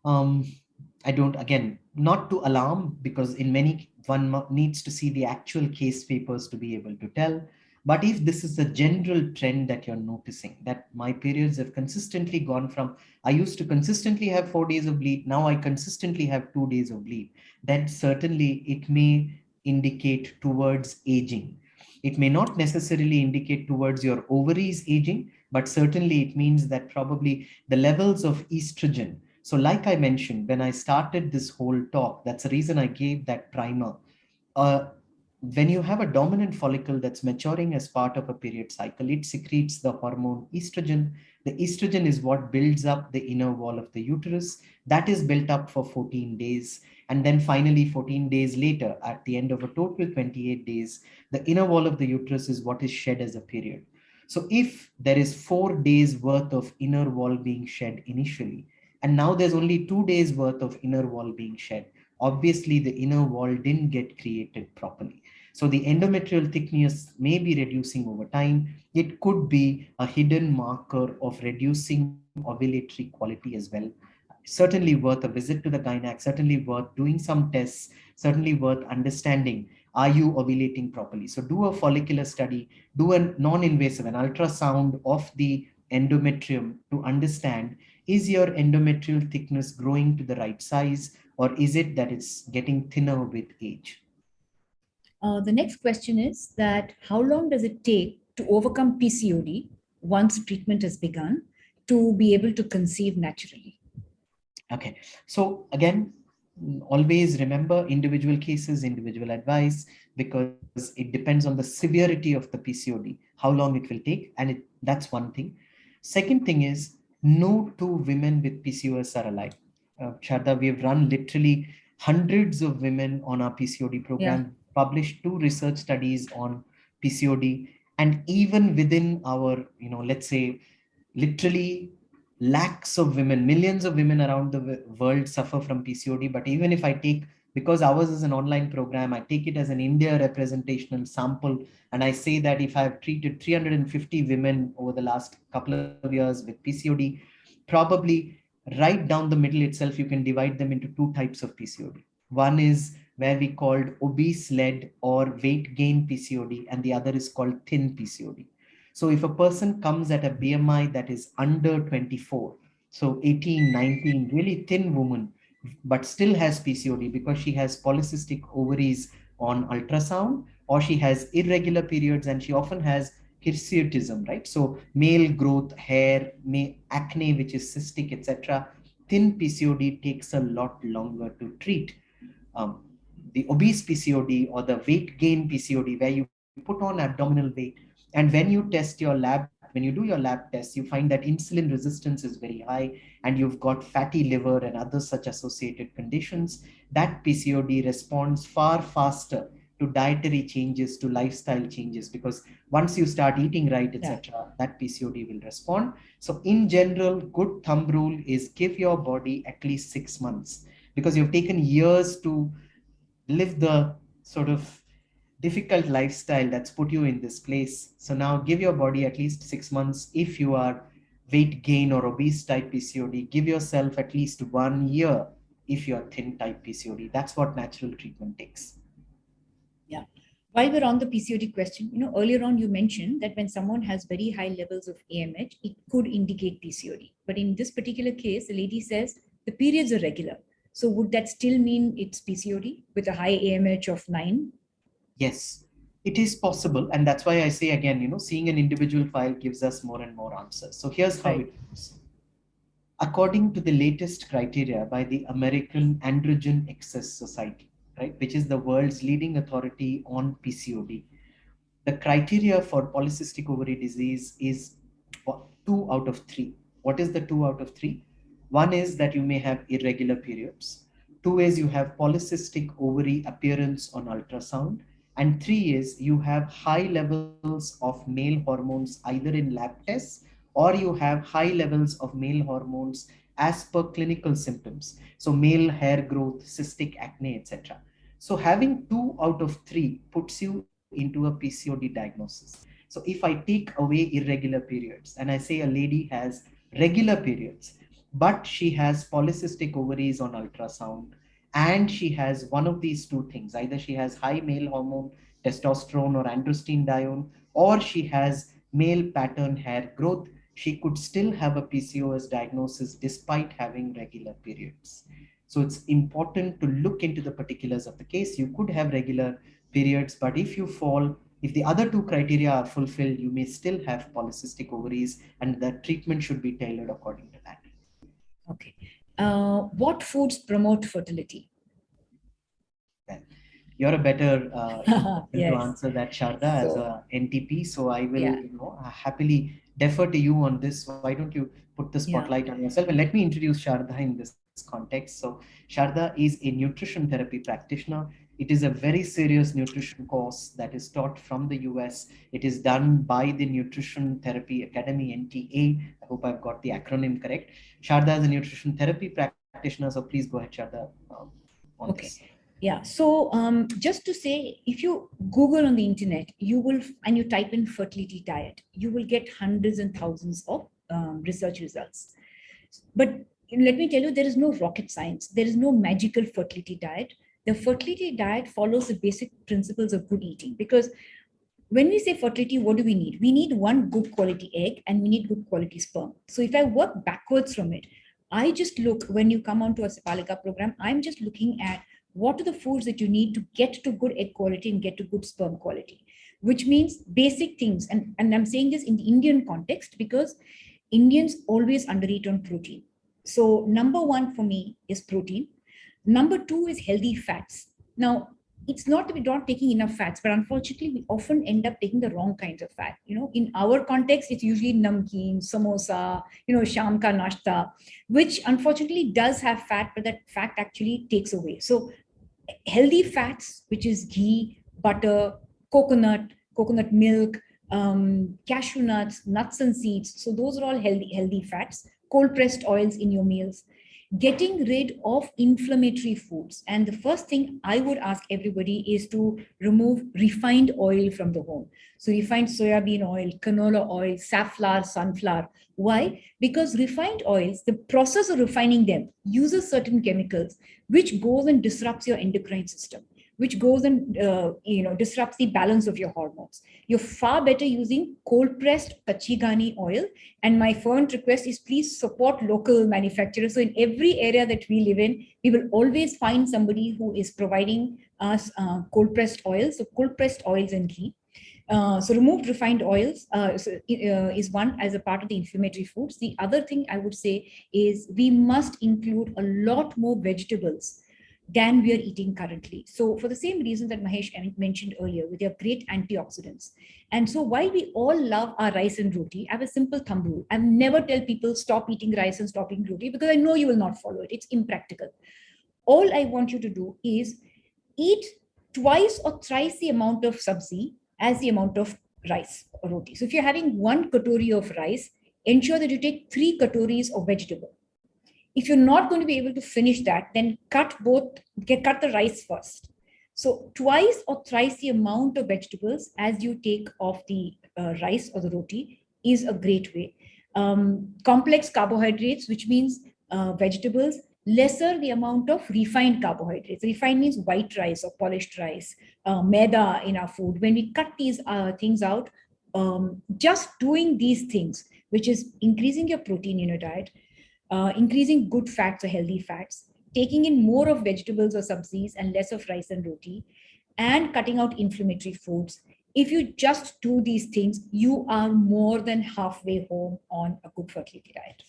I don't, again, not to alarm, because in many, one needs to see the actual case papers to be able to tell. But if this is a general trend that you're noticing, that my periods have consistently gone from, I used to consistently have 4 days of bleed, now I consistently have 2 days of bleed, then certainly it may indicate towards aging. It may not necessarily indicate towards your ovaries aging, but certainly it means that probably the levels of estrogen. So like I mentioned, when I started this whole talk, that's the reason I gave that primer. Uh, when you have a dominant follicle that's maturing as part of a period cycle, it secretes the hormone estrogen. The estrogen is what builds up the inner wall of the uterus. That is built up for 14 days. And then finally, 14 days later, at the end of a total 28 days, the inner wall of the uterus is what is shed as a period. So if there is 4 days worth of inner wall being shed initially, and now there's only 2 days worth of inner wall being shed, obviously the inner wall didn't get created properly. So the endometrial thickness may be reducing over time. It could be a hidden marker of reducing ovulatory quality as well. Certainly worth a visit to the gynac, certainly worth doing some tests, certainly worth understanding, are you ovulating properly? So do a follicular study, do a non-invasive, an ultrasound of the endometrium to understand, is your endometrial thickness growing to the right size, or is it that it's getting thinner with age? The next question is that how long does it take to overcome PCOD once treatment has begun to be able to conceive naturally? Okay, so again, always remember individual cases, individual advice, because it depends on the severity of the PCOD, how long it will take, and that's one thing. Second thing is, no two women with PCOS are alike. Sharda, we have run literally hundreds of women on our PCOD program, published 2 research studies on PCOD, and even within our, let's say, literally lakhs of women, millions of women around the world suffer from PCOD. But even if I take, because ours is an online program, I take it as an India representational sample, and I say that if I've treated 350 women over the last couple of years with PCOD, probably right down the middle itself, you can divide them into 2 types of PCOD. One is where we called obese-led or weight gain PCOD, and the other is called thin PCOD. So if a person comes at a BMI that is under 24, so 18, 19, really thin woman, but still has PCOD because she has polycystic ovaries on ultrasound, or she has irregular periods, and she often has hirsutism, right? So male growth, hair, acne, which is cystic, etc. Thin PCOD takes a lot longer to treat. Um, the obese PCOD or the weight gain PCOD, where you put on abdominal weight, and when you test your lab, when you do your lab tests, you find that insulin resistance is very high, and you've got fatty liver and other such associated conditions. That PCOD responds far faster to dietary changes, to lifestyle changes, because once you start eating right, etc., that PCOD will respond. So in general, good thumb rule is give your body at least 6 months, because you've taken years to live the sort of difficult lifestyle that's put you in this place. So now give your body at least 6 months. If you are weight gain or obese type PCOD, give yourself at least 1 year if you're thin type PCOD. That's what natural treatment takes. Yeah. While we're on the PCOD question, earlier on you mentioned that when someone has very high levels of AMH, it could indicate PCOD. But in this particular case, the lady says the periods are regular. So would that still mean it's PCOD with a high AMH of 9? Yes, it is possible. And that's why I say again, seeing an individual file gives us more and more answers. So here's how it goes. According to the latest criteria by the American Androgen Excess Society, right, which is the world's leading authority on PCOD. The criteria for polycystic ovary disease is 2 out of 3. What is the 2 out of 3? One is that you may have irregular periods. Two is you have polycystic ovary appearance on ultrasound. And three is you have high levels of male hormones either in lab tests, or you have high levels of male hormones as per clinical symptoms. So male hair growth, cystic acne, etc. So having 2 out of 3 puts you into a PCOD diagnosis. So if I take away irregular periods and I say a lady has regular periods, but she has polycystic ovaries on ultrasound, and she has one of these two things, either she has high male hormone, testosterone or androstenedione, or she has male pattern hair growth, she could still have a PCOS diagnosis despite having regular periods. So it's important to look into the particulars of the case. You could have regular periods, but if the other two criteria are fulfilled, you may still have polycystic ovaries, and the treatment should be tailored according to that. Okay. What foods promote fertility? Well, you're a better person to Yes. answer that, Sharda, as So, a NTP. So I will, yeah, happily defer to you on this. Why don't you put the yeah. spotlight on yourself? And let me introduce Sharda in this context. So Sharda is a nutrition therapy practitioner. It is a very serious nutrition course that is taught from the US. It is done by the Nutrition Therapy Academy, NTA. I hope I've got the acronym correct. Sharda is a nutrition therapy practitioner. So please go ahead, Sharda, on this. Okay. Yeah. So just to say, if you Google on the internet, and you type in fertility diet, you will get hundreds and thousands of research results. But let me tell you, there is no rocket science. There is no magical fertility diet. The fertility diet follows the basic principles of good eating, because when we say fertility, what do we need? We need one good quality egg and we need good quality sperm. So if I work backwards from it, I just look, when you come onto a Sepalika program, I'm just looking at what are the foods that you need to get to good egg quality and get to good sperm quality, which means basic things. And I'm saying this in the Indian context because Indians always undereat on protein. So number one for me is protein. Number two is healthy fats. Now, it's not that we're not taking enough fats, but unfortunately, we often end up taking the wrong kinds of fat. In our context, it's usually namkeen, samosa, sham ka nashta, which unfortunately does have fat, but that fat actually takes away. So healthy fats, which is ghee, butter, coconut milk, cashew nuts and seeds. So those are all healthy fats. Cold pressed oils in your meals. Getting rid of inflammatory foods. And the first thing I would ask everybody is to remove refined oil from the home. So refined soybean oil, canola oil, safflower, sunflower. Why? Because refined oils, the process of refining them uses certain chemicals, which goes and disrupts your endocrine system, which goes and disrupts the balance of your hormones. You're far better using cold pressed kachigani oil. And my fervent request is please support local manufacturers. So in every area that we live in, we will always find somebody who is providing us cold pressed oils. So cold pressed oils and ghee. So removed refined oils is one as a part of the inflammatory foods. The other thing I would say is we must include a lot more vegetables than we are eating currently. So for the same reason that Mahesh mentioned earlier, with their great antioxidants. And so while we all love our rice and roti, I have a simple thumb rule. I never tell people stop eating rice and stop eating roti because I know you will not follow it. It's impractical. All I want you to do is eat twice or thrice the amount of sabzi as the amount of rice or roti. So if you're having 1 katori of rice, ensure that you take 3 katoris of vegetable. If you're not going to be able to finish that, then cut the rice first. So twice or thrice the amount of vegetables as you take of the rice or the roti is a great way. Complex carbohydrates, which means vegetables, lesser the amount of refined carbohydrates. Refined means white rice or polished rice, maida in our food. When we cut these things out, just doing these things, which is increasing your protein in your diet, increasing good fats or healthy fats, taking in more of vegetables or sabzis and less of rice and roti, and cutting out inflammatory foods. If you just do these things, you are more than halfway home on a good fertility diet.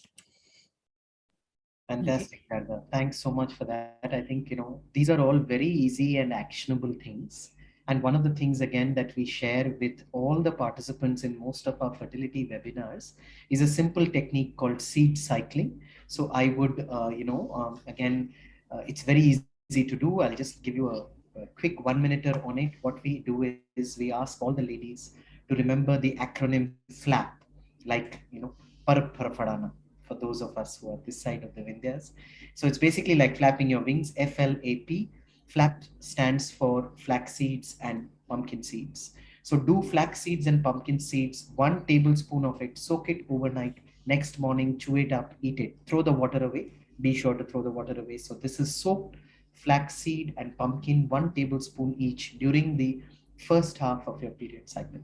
Fantastic, Sharda. Thanks so much for that. I think, these are all very easy and actionable things. And one of the things, again, that we share with all the participants in most of our fertility webinars is a simple technique called seed cycling. So I would, again, it's very easy to do. I'll just give you a quick 1 minute on it. What we do is we ask all the ladies to remember the acronym FLAP, like, Parapharafadana, for those of us who are this side of the Vindhyas. So it's basically like flapping your wings, FLAP. Flap stands for flax seeds and pumpkin seeds. So do flax seeds and pumpkin seeds, 1 tablespoon of it, soak it overnight. Next morning, chew it up, eat it. Throw the water away. Be sure to throw the water away. So this is soaked flaxseed and pumpkin, 1 tablespoon each during the first half of your period cycle.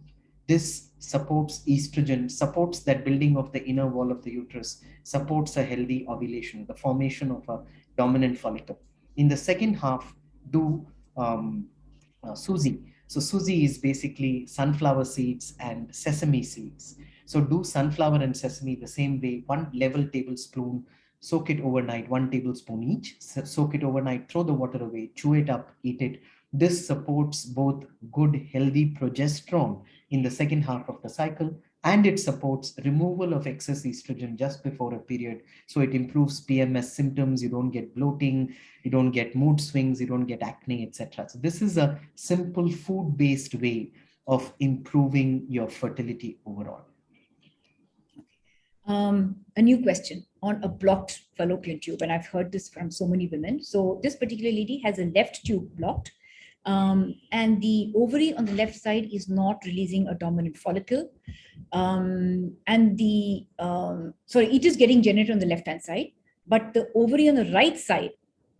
This supports estrogen, supports that building of the inner wall of the uterus, supports a healthy ovulation, the formation of a dominant follicle. In the second half, do Suzy. So Suzy is basically sunflower seeds and sesame seeds. So do sunflower and sesame the same way, 1 level tablespoon, soak it overnight, 1 tablespoon each, soak it overnight, throw the water away, chew it up, eat it. This supports both good, healthy progesterone in the second half of the cycle, and it supports removal of excess estrogen just before a period. So it improves PMS symptoms. You don't get bloating, you don't get mood swings, you don't get acne, etc. So this is a simple food-based way of improving your fertility overall. A new question on a blocked fallopian tube, and I've heard this from so many women. So this particular lady has a left tube blocked, and the ovary on the left side is not releasing a dominant follicle, and the it is getting generated on the left hand side, but the ovary on the right side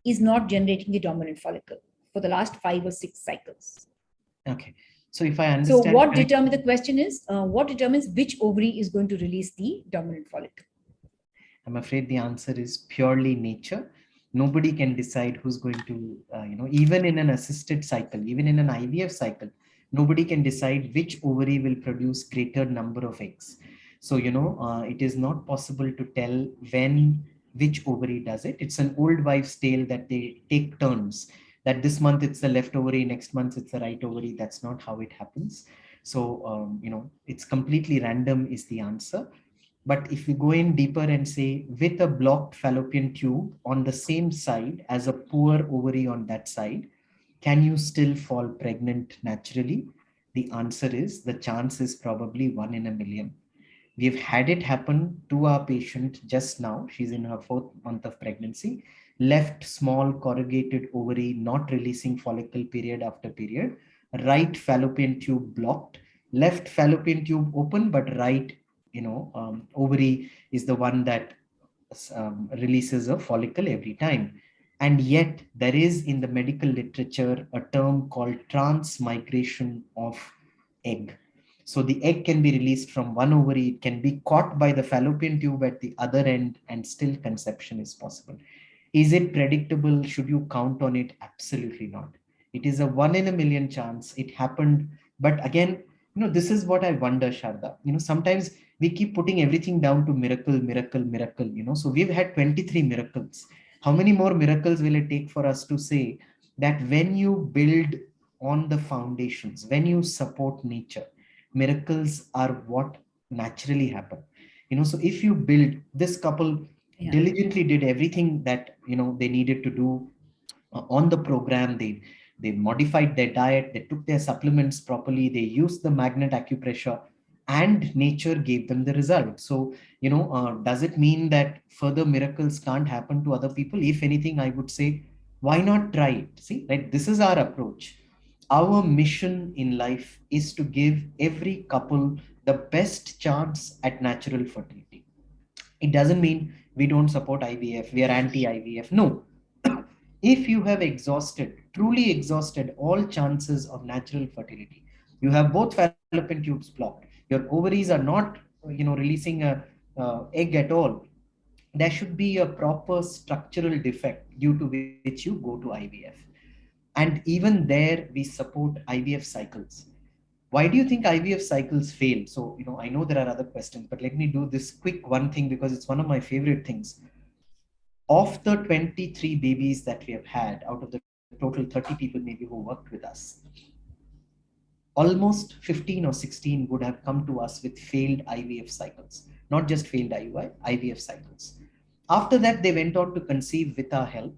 is not generating the dominant follicle for the last 5 or 6 cycles. Okay. So if I understand. So what determines, the question is, what determines which ovary is going to release the dominant follicle? I'm afraid the answer is purely nature. Nobody can decide who's going to, even in an assisted cycle, even in an IVF cycle, nobody can decide which ovary will produce greater number of eggs. So, it is not possible to tell when which ovary does it. It's an old wives' tale that they take turns, that this month it's the left ovary, next month it's the right ovary. That's not how it happens. So, it's completely random is the answer. But if we go in deeper and say, with a blocked fallopian tube on the same side as a poor ovary on that side, can you still fall pregnant naturally? The answer is the chance is probably 1 in a million. We've had it happen to our patient just now. She's in her 4th month of pregnancy. Left small corrugated ovary, not releasing follicle period after period. Right fallopian tube blocked. Left fallopian tube open, but right, ovary is the one that releases a follicle every time. And yet there is in the medical literature a term called transmigration of egg. So the egg can be released from one ovary, it can be caught by the fallopian tube at the other end, and still conception is possible. Is it predictable? Should you count on it? Absolutely not. It is a 1 in a million chance. It happened. But again, this is what I wonder, Sharda. Sometimes we keep putting everything down to miracle, miracle, miracle. So we've had 23 miracles. How many more miracles will it take for us to say that when you build on the foundations, when you support nature, miracles are what naturally happen? So if you build, this couple diligently did everything that they needed to do on the program. They modified their diet, they took their supplements properly, they used the magnet acupressure, and nature gave them the result. So does it mean that further miracles can't happen to other people? If anything, I would say, why not try it? See, right, this is our approach. Our mission in life is to give every couple the best chance at natural fertility. It doesn't mean we don't support IVF, we are anti IVF. No. If you have truly exhausted all chances of natural fertility, you have both fallopian tubes blocked, your ovaries are not, releasing a egg at all, there should be a proper structural defect due to which you go to IVF. And even there, we support IVF cycles. Why do you think IVF cycles fail? So, I know there are other questions, but let me do this quick one thing because it's one of my favorite things. Of the 23 babies that we have had, out of the total 30 people maybe who worked with us, almost 15 or 16 would have come to us with failed IVF cycles, not just failed IUI, IVF cycles. After that, they went on to conceive with our help,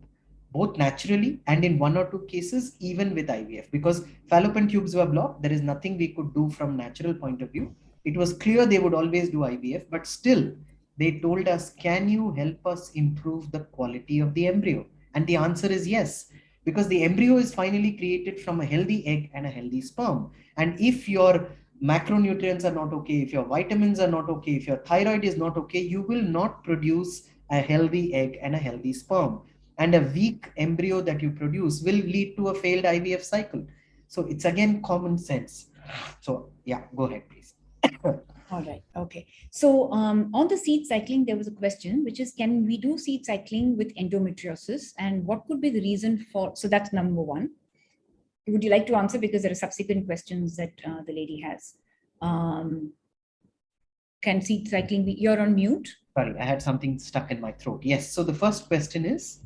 both naturally and in one or two cases, even with IVF, because fallopian tubes were blocked. There is nothing we could do from natural point of view. It was clear they would always do IVF, but still, they told us, can you help us improve the quality of the embryo? And the answer is yes, because the embryo is finally created from a healthy egg and a healthy sperm. And if your macronutrients are not okay, if your vitamins are not okay, if your thyroid is not okay, you will not produce a healthy egg and a healthy sperm. And a weak embryo that you produce will lead to a failed IVF cycle. So it's again common sense. So yeah, go ahead, please. All right. Okay. So on the seed cycling, there was a question, which is, can we do seed cycling with endometriosis? And what could be the reason for, so that's number one. Would you like to answer? Because there are subsequent questions that the lady has. Can seed cycling be, you're on mute? Sorry, I had something stuck in my throat. Yes. So the first question is,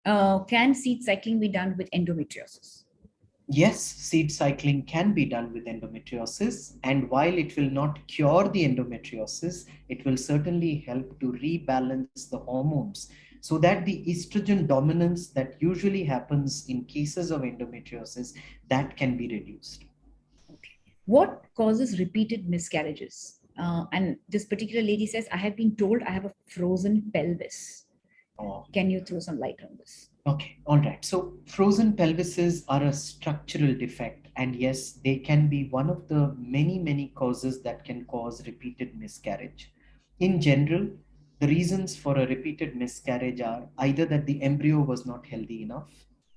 can seed cycling be done with endometriosis? yes, seed cycling can be done with endometriosis. And while it will not cure the endometriosis, it will certainly help to rebalance the hormones so that the estrogen dominance that usually happens in cases of endometriosis, that can be reduced. Okay. What causes repeated miscarriages? And this particular lady says, I have been told I have a frozen pelvis. Oh. Can you throw some light on this? Okay, all right. So frozen pelvises are a structural defect, and yes, they can be one of the many causes that can cause repeated miscarriage. In general, the reasons for a repeated miscarriage are either that the embryo was not healthy enough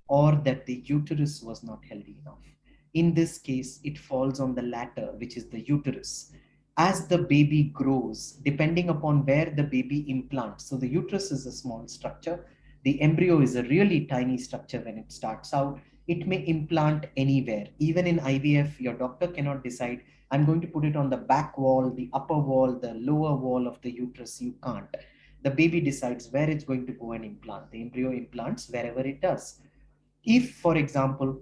or that the uterus was not healthy enough. In this case, it falls on the latter, which is the uterus. As the baby grows, depending upon where the baby implants, so the uterus is a small structure, the embryo is a really tiny structure when it starts out. It may implant anywhere. Even in IVF, your doctor cannot decide, I'm going to put it on the back wall, the upper wall, the lower wall of the uterus. You can't. The baby decides where it's going to go and implant. The embryo implants wherever it does. If, for example,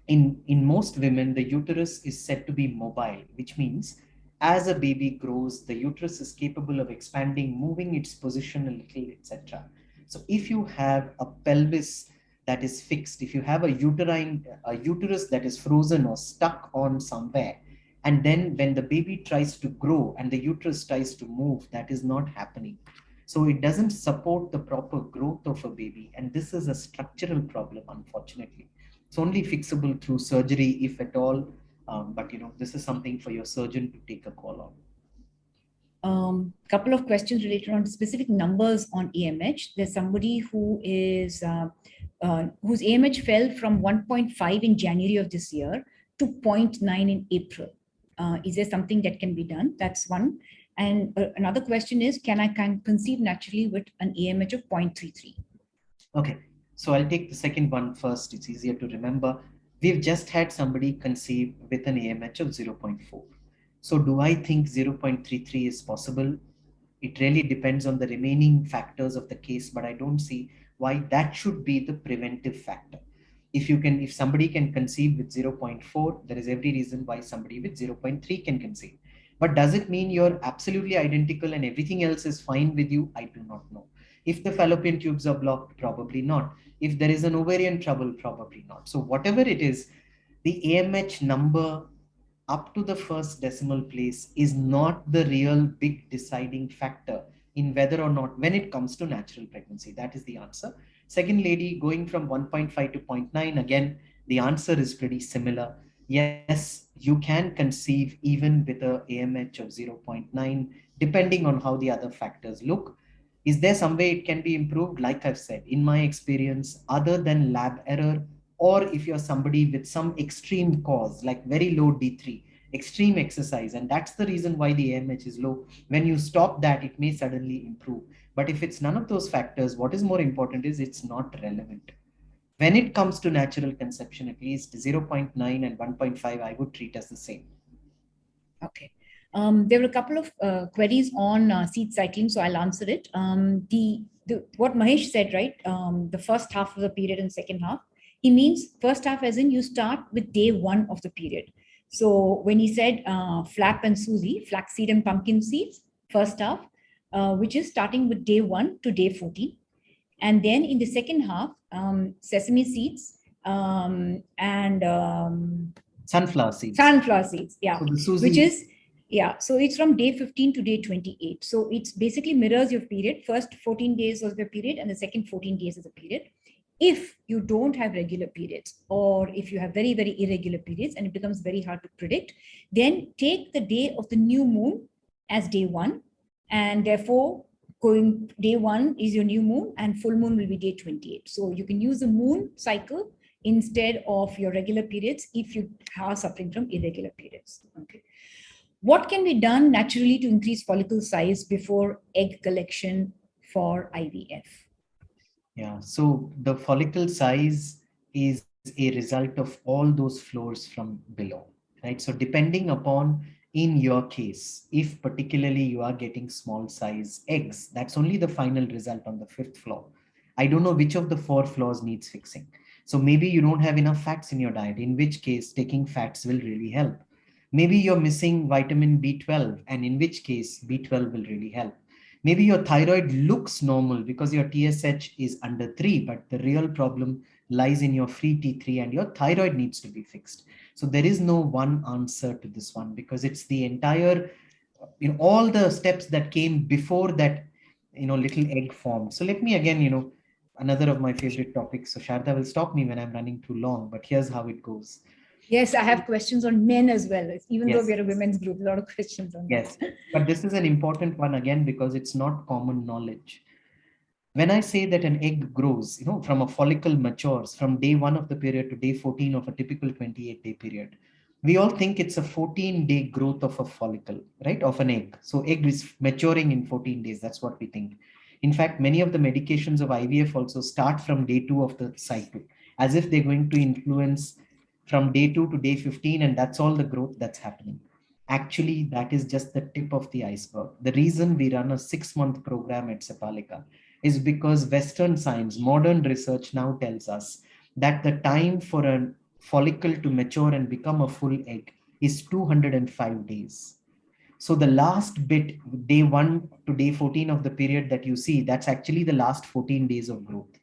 in most women, the uterus is said to be mobile, which means as a baby grows, the uterus is capable of expanding, moving its position a little, etc. So if you have a pelvis that is fixed, if you have a uterus that is frozen or stuck on somewhere, and then when the baby tries to grow and the uterus tries to move, that is not happening. So it doesn't support the proper growth of a baby, and this is a structural problem, unfortunately. It's only fixable through surgery, if at all. But this is something for your surgeon to take a call on. Couple of questions related on specific numbers on AMH. There's somebody who is whose AMH fell from 1.5 in January of this year to 0.9 in April. Is there something that can be done? That's one. And another question is, can I conceive naturally with an AMH of 0.33? Okay, so I'll take the second one first. It's easier to remember. We've just had somebody conceive with an AMH of 0.4. So do I think 0.33 is possible? It really depends on the remaining factors of the case, but I don't see why that should be the preventive factor. If somebody can conceive with 0.4, there is every reason why somebody with 0.3 can conceive. But does it mean you're absolutely identical and everything else is fine with you? I do not know. If the fallopian tubes are blocked, probably not. If there is an ovarian trouble, probably not. So whatever it is, the AMH number up to the first decimal place is not the real big deciding factor in whether or not, when it comes to natural pregnancy. That is the answer. Second lady, going from 1.5 to 0.9, again, the answer is pretty similar. Yes, you can conceive even with a AMH of 0.9, depending on how the other factors look. Is there some way it can be improved? Like I've said, in my experience, other than lab error, or if you're somebody with some extreme cause, like very low D3, extreme exercise, and that's the reason why the AMH is low, when you stop that, it may suddenly improve. But if it's none of those factors, what is more important is it's not relevant. When it comes to natural conception, at least 0.9 and 1.5, I would treat as the same. Okay. There were a couple of queries on seed cycling, so I'll answer it. What Mahesh said, right? The first half of the period and second half. He means first half as in you start with day 1 of the period. So when he said flap and Susie, flaxseed and pumpkin seeds, first half, which is starting with day 1 to day 14. And then in the second half, sesame seeds and sunflower seeds. Sunflower seeds, yeah. So the Susie, which is, yeah, so it's from day 15 to day 28. So it's basically mirrors your period, first 14 days of the period and the second 14 days of the period. If you don't have regular periods, or if you have very, very irregular periods and it becomes very hard to predict, then take the day of the new moon as day 1. And therefore, going day 1 is your new moon and full moon will be day 28. So you can use the moon cycle instead of your regular periods if you are suffering from irregular periods. Okay. What can be done naturally to increase follicle size before egg collection for IVF? Yeah, so the follicle size is a result of all those floors from below, right? So depending upon, in your case, if particularly you are getting small size eggs, that's only the final result on the 5th floor. I don't know which of the 4 floors needs fixing. So maybe you don't have enough fats in your diet, in which case taking fats will really help. Maybe you're missing vitamin B12, and in which case B12 will really help. Maybe your thyroid looks normal because your TSH is under 3, but the real problem lies in your free T3 and your thyroid needs to be fixed. So there is no one answer to this one because it's the entire, all the steps that came before that, little egg formed. So let me again, another of my favorite topics. So Sharda will stop me when I'm running too long, but here's how it goes. Yes, I have questions on men as well. Even though Yes. we're a women's group, a lot of questions on Yes, that. but this is an important one again because it's not common knowledge. When I say that an egg grows, from a follicle matures from day 1 of the period to day 14 of a typical 28-day period, we all think it's a 14-day growth of a follicle, right? Of an egg. So egg is maturing in 14 days. That's what we think. In fact, many of the medications of IVF also start from day 2 of the cycle, as if they're going to influence from day 2 to day 15, and that's all the growth that's happening. Actually, that is just the tip of the iceberg. The reason we run a 6-month program at Sepalika is because Western science, modern research now tells us that the time for a follicle to mature and become a full egg is 205 days. So the last bit, day 1 to day 14 of the period that you see, that's actually the last 14 days of growth.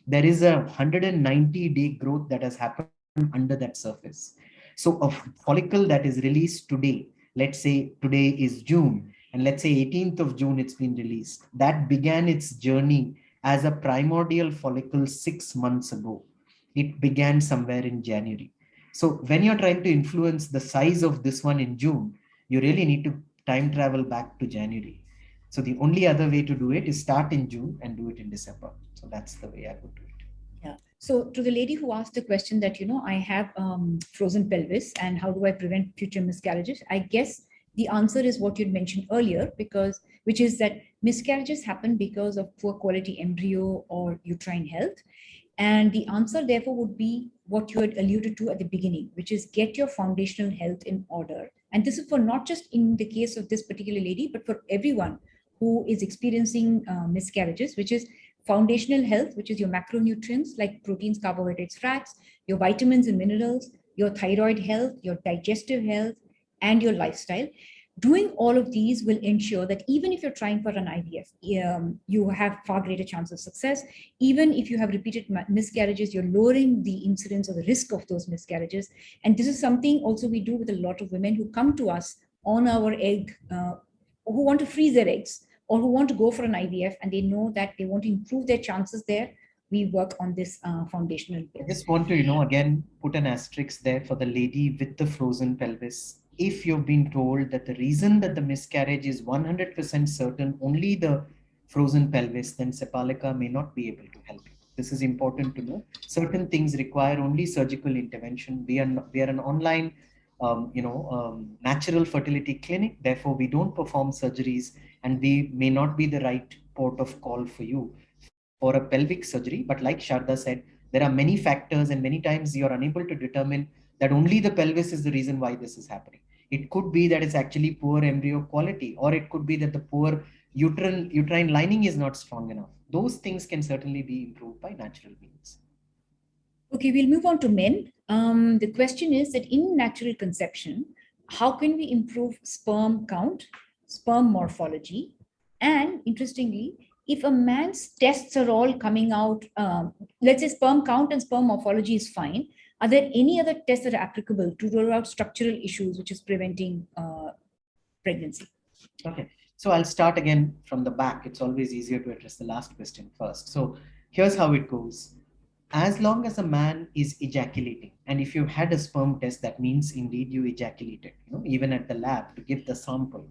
There is a 190-day growth that has happened under that surface. So a follicle that is released today, let's say today is June, and let's say 18th of June it's been released, that began its journey as a primordial follicle 6 months ago. It began somewhere in January. So when you're trying to influence the size of this one in June, you really need to time travel back to January. So the only other way to do it is start in June and do it in December. So that's the way I would do it. Yeah. So to the lady who asked the question that, I have frozen pelvis and how do I prevent future miscarriages? I guess the answer is what you'd mentioned earlier, which is that miscarriages happen because of poor quality embryo or uterine health. And the answer therefore would be what you had alluded to at the beginning, which is get your foundational health in order. And this is for not just in the case of this particular lady, but for everyone who is experiencing miscarriages, which is foundational health, which is your macronutrients like proteins, carbohydrates, fats, your vitamins and minerals, your thyroid health, your digestive health, and your lifestyle. Doing all of these will ensure that even if you're trying for an IVF, you have far greater chance of success. Even if you have repeated miscarriages, you're lowering the incidence or the risk of those miscarriages. And this is something also we do with a lot of women who come to us on our egg, who want to freeze their eggs or who want to go for an IVF and they know that they want to improve their chances there. We work on this foundational bit. I just want to, again, put an asterisk there for the lady with the frozen pelvis. If you've been told that the reason that the miscarriage is 100% certain, only the frozen pelvis, then Sepalika may not be able to help you. This is important to know. Certain things require only surgical intervention. We are an online, natural fertility clinic. Therefore, we don't perform surgeries, and we may not be the right port of call for you for a pelvic surgery. But like Sharda said, there are many factors, and many times you're unable to determine that only the pelvis is the reason why this is happening. It could be that it's actually poor embryo quality, or it could be that the poor uterine lining is not strong enough. Those things can certainly be improved by natural means. Okay, we'll move on to men. The question is that in natural conception, how can we improve sperm count, sperm morphology, and interestingly, if a man's tests are all coming out, let's say sperm count and sperm morphology is fine, are there any other tests that are applicable to rule out structural issues which is preventing pregnancy? Okay, so I'll start again from the back. It's always easier to address the last question first. So here's how it goes. As long as a man is ejaculating, and if you had a sperm test, that means indeed you ejaculated, even at the lab to give the sample,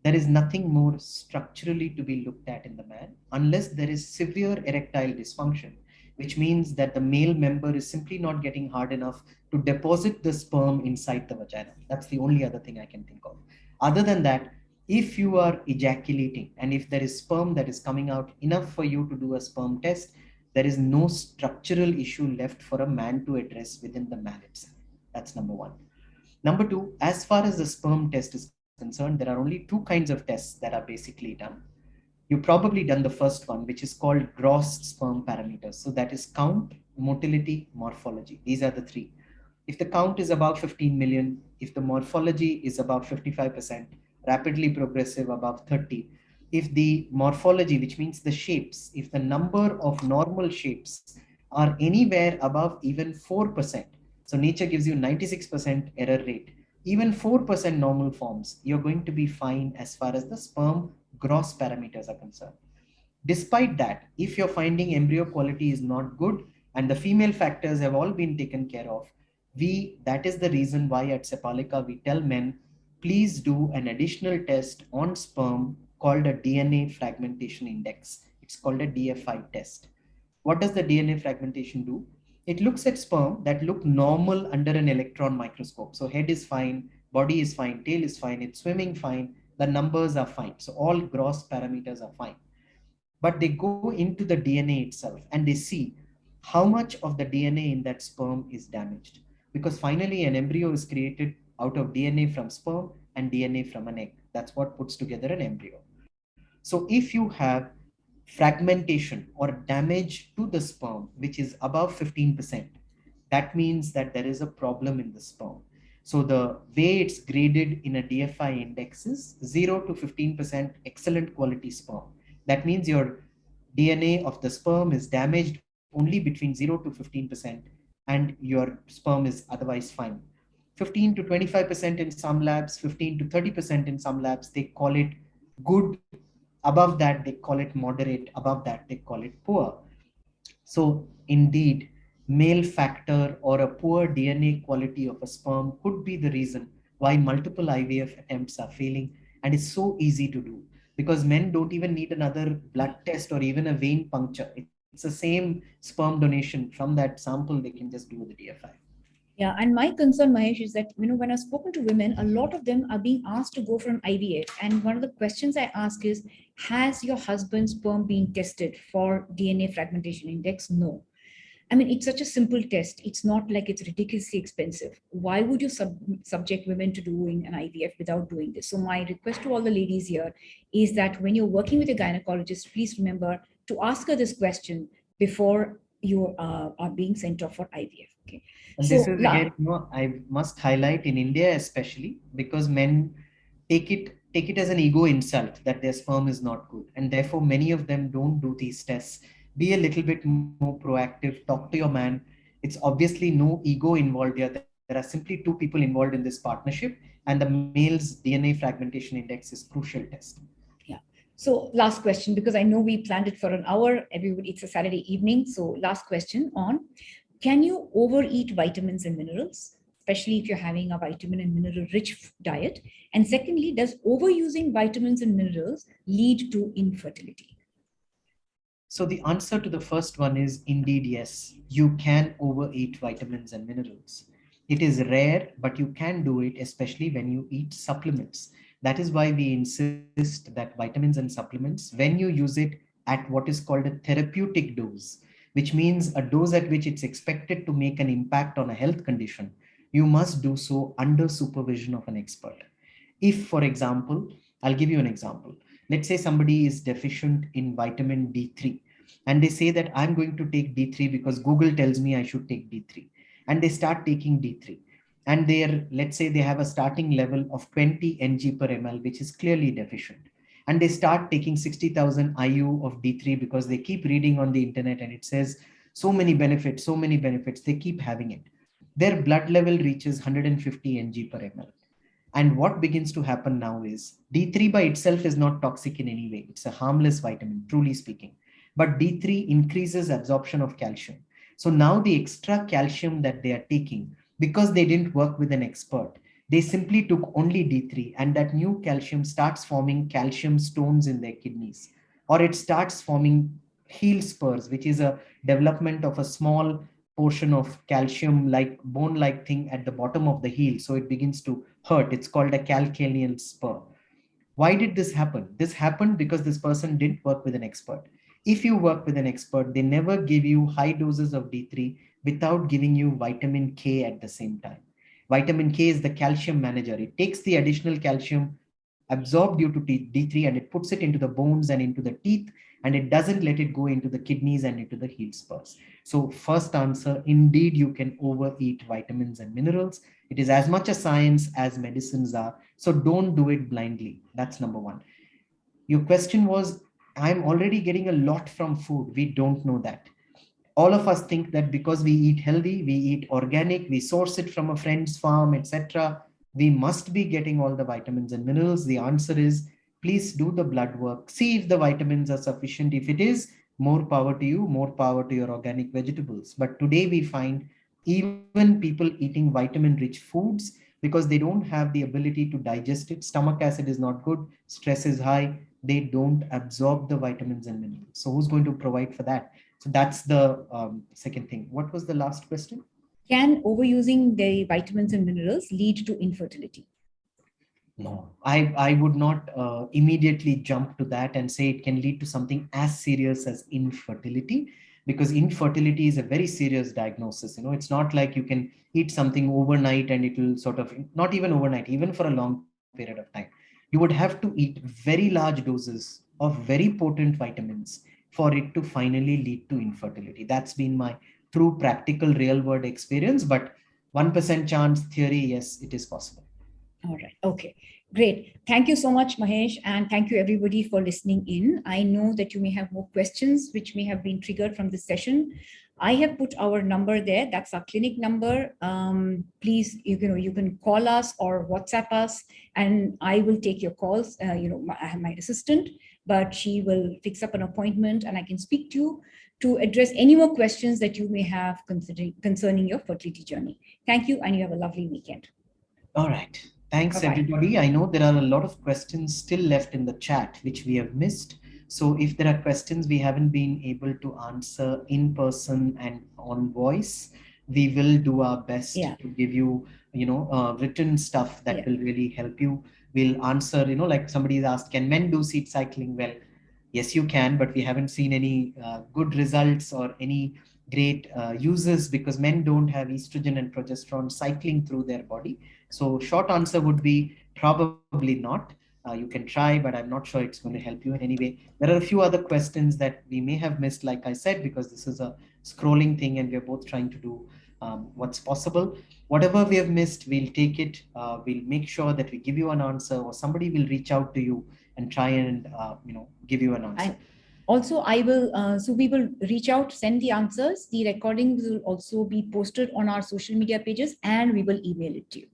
there is nothing more structurally to be looked at in the man unless there is severe erectile dysfunction, which means that the male member is simply not getting hard enough to deposit the sperm inside the vagina. That's the only other thing I can think of. Other than that, if you are ejaculating and if there is sperm that is coming out enough for you to do a sperm test, there is no structural issue left for a man to address within the man itself. That's number one. Number two, as far as the sperm test is concerned, there are only two kinds of tests that are basically done. You've probably done the first one, which is called gross sperm parameters. So that is count, motility, morphology. These are the three. If the count is above 15 million, if the morphology is above 55%, rapidly progressive above 30, if the morphology, which means the shapes, if the number of normal shapes are anywhere above even 4%, so nature gives you 96% error rate, even 4% normal forms, you're going to be fine as far as the sperm gross parameters are concerned. Despite that, if you're finding embryo quality is not good and the female factors have all been taken care of, that is the reason why at Sepalika we tell men, please do an additional test on sperm called a DNA fragmentation index. It's called a DFI test. What does the DNA fragmentation do? It looks at sperm that look normal under an electron microscope. So head is fine, body is fine, tail is fine, it's swimming fine, the numbers are fine. So all gross parameters are fine. But they go into the DNA itself and they see how much of the DNA in that sperm is damaged. Because finally, an embryo is created out of DNA from sperm and DNA from an egg. That's what puts together an embryo. So if you have fragmentation or damage to the sperm, which is above 15%, that means that there is a problem in the sperm. So the way it's graded in a DFI index is 0 to 15% excellent quality sperm. That means your DNA of the sperm is damaged only between 0 to 15%, and your sperm is otherwise fine. 15 to 25% in some labs, 15 to 30% in some labs, they call it good. Above that, they call it moderate. Above that, they call it poor. So indeed, male factor or a poor DNA quality of a sperm could be the reason why multiple IVF attempts are failing. And it's so easy to do because men don't even need another blood test or even a vein puncture. It's the same sperm donation from that sample. They can just do the DFI. Yeah, and my concern, Mahesh, is that when I've spoken to women, a lot of them are being asked to go for an IVF, and one of the questions I ask is, "Has your husband's sperm been tested for DNA fragmentation index?" No. I mean, it's such a simple test. It's not like it's ridiculously expensive. Why would you subject women to doing an IVF without doing this? So my request to all the ladies here is that when you're working with a gynecologist, please remember to ask her this question before you are being sent off for IVF. Okay. And this is again, I must highlight in India especially because men take it as an ego insult that their sperm is not good, and therefore many of them don't do these tests. Be a little bit more proactive. Talk to your man. It's obviously no ego involved here. There are simply two people involved in this partnership, and the male's DNA fragmentation index is crucial test. Yeah. So last question, because I know we planned it for an hour. Everybody, it's a Saturday evening. So last question on, can you overeat vitamins and minerals, especially if you're having a vitamin and mineral rich diet? And secondly, does overusing vitamins and minerals lead to infertility? So the answer to the first one is indeed yes. You can overeat vitamins and minerals. It is rare, but you can do it, especially when you eat supplements. That is why we insist that vitamins and supplements, when you use it at what is called a therapeutic dose, which means a dose at which it's expected to make an impact on a health condition, you must do so under supervision of an expert. If, for example, I'll give you an example. Let's say somebody is deficient in vitamin D3 and they say that I'm going to take D3 because Google tells me I should take D3. And they start taking D3. And they're, let's say they have a starting level of 20 ng per ml, which is clearly deficient. And they start taking 60,000 IU of D3 because they keep reading on the internet and it says so many benefits, so many benefits. They keep having it. Their blood level reaches 150 ng per ml. And what begins to happen now is D3 by itself is not toxic in any way. It's a harmless vitamin, truly speaking. But D3 increases absorption of calcium. So now the extra calcium that they are taking, because they didn't work with an expert, they simply took only D3, and that new calcium starts forming calcium stones in their kidneys, or it starts forming heel spurs, which is a development of a small portion of calcium like bone like thing at the bottom of the heel, so it begins to hurt. It's called a calcaneal spur. Why did this happen? This happened because this person didn't work with an expert. If you work with an expert, they never give you high doses of D3 without giving you vitamin K at the same time. Vitamin K is the calcium manager. It takes the additional calcium absorbed due to D3 and it puts it into the bones and into the teeth, and it doesn't let it go into the kidneys and into the heel spurs. So first answer, indeed you can overeat vitamins and minerals. It is as much a science as medicines are. So don't do it blindly. That's number one. Your question was, I'm already getting a lot from food. We don't know that. All of us think that because we eat healthy, we eat organic, we source it from a friend's farm, etc., we must be getting all the vitamins and minerals. The answer is, please do the blood work. See if the vitamins are sufficient. If it is, more power to you, more power to your organic vegetables. But today we find even people eating vitamin rich foods, because they don't have the ability to digest it. Stomach acid is not good, stress is high, they don't absorb the vitamins and minerals. So who's going to provide for that? So that's the second thing. What was the last question? Can overusing the vitamins and minerals lead to infertility? No, I would not immediately jump to that and say it can lead to something as serious as infertility, because infertility is a very serious diagnosis. You know, it's not like you can eat something overnight and it will sort of, not even overnight, even for a long period of time. You would have to eat very large doses of very potent vitamins for it to finally lead to infertility. That's been my true practical real world experience. But 1% chance theory, yes, it is possible. All right. Okay. Great. Thank you so much, Mahesh. And thank you, everybody, for listening in. I know that you may have more questions which may have been triggered from this session. I have put our number there. That's our clinic number. Please, you can call us or WhatsApp us, and I will take your calls. I have my assistant, but she will fix up an appointment, and I can speak to you to address any more questions that you may have concerning your fertility journey. Thank you, and you have a lovely weekend. All right. Thanks, Bye-bye. everybody. I know there are a lot of questions still left in the chat, which we have missed. So if there are questions we haven't been able to answer in person and on voice, we will do our best to give you, written stuff that will really help you. We'll answer, like somebody's asked, can men do seed cycling? Well, yes, you can, but we haven't seen any good results or any great uses, because men don't have estrogen and progesterone cycling through their body. So short answer would be probably not. You can try, but I'm not sure it's going to help you in any way. There are a few other questions that we may have missed, like I said, because this is a scrolling thing and we're both trying to do what's possible. Whatever we have missed, we'll take it. We'll make sure that we give you an answer, or somebody will reach out to you and try and give you an answer. Also, I will, so we will reach out, send the answers. The recordings will also be posted on our social media pages, and we will email it to you.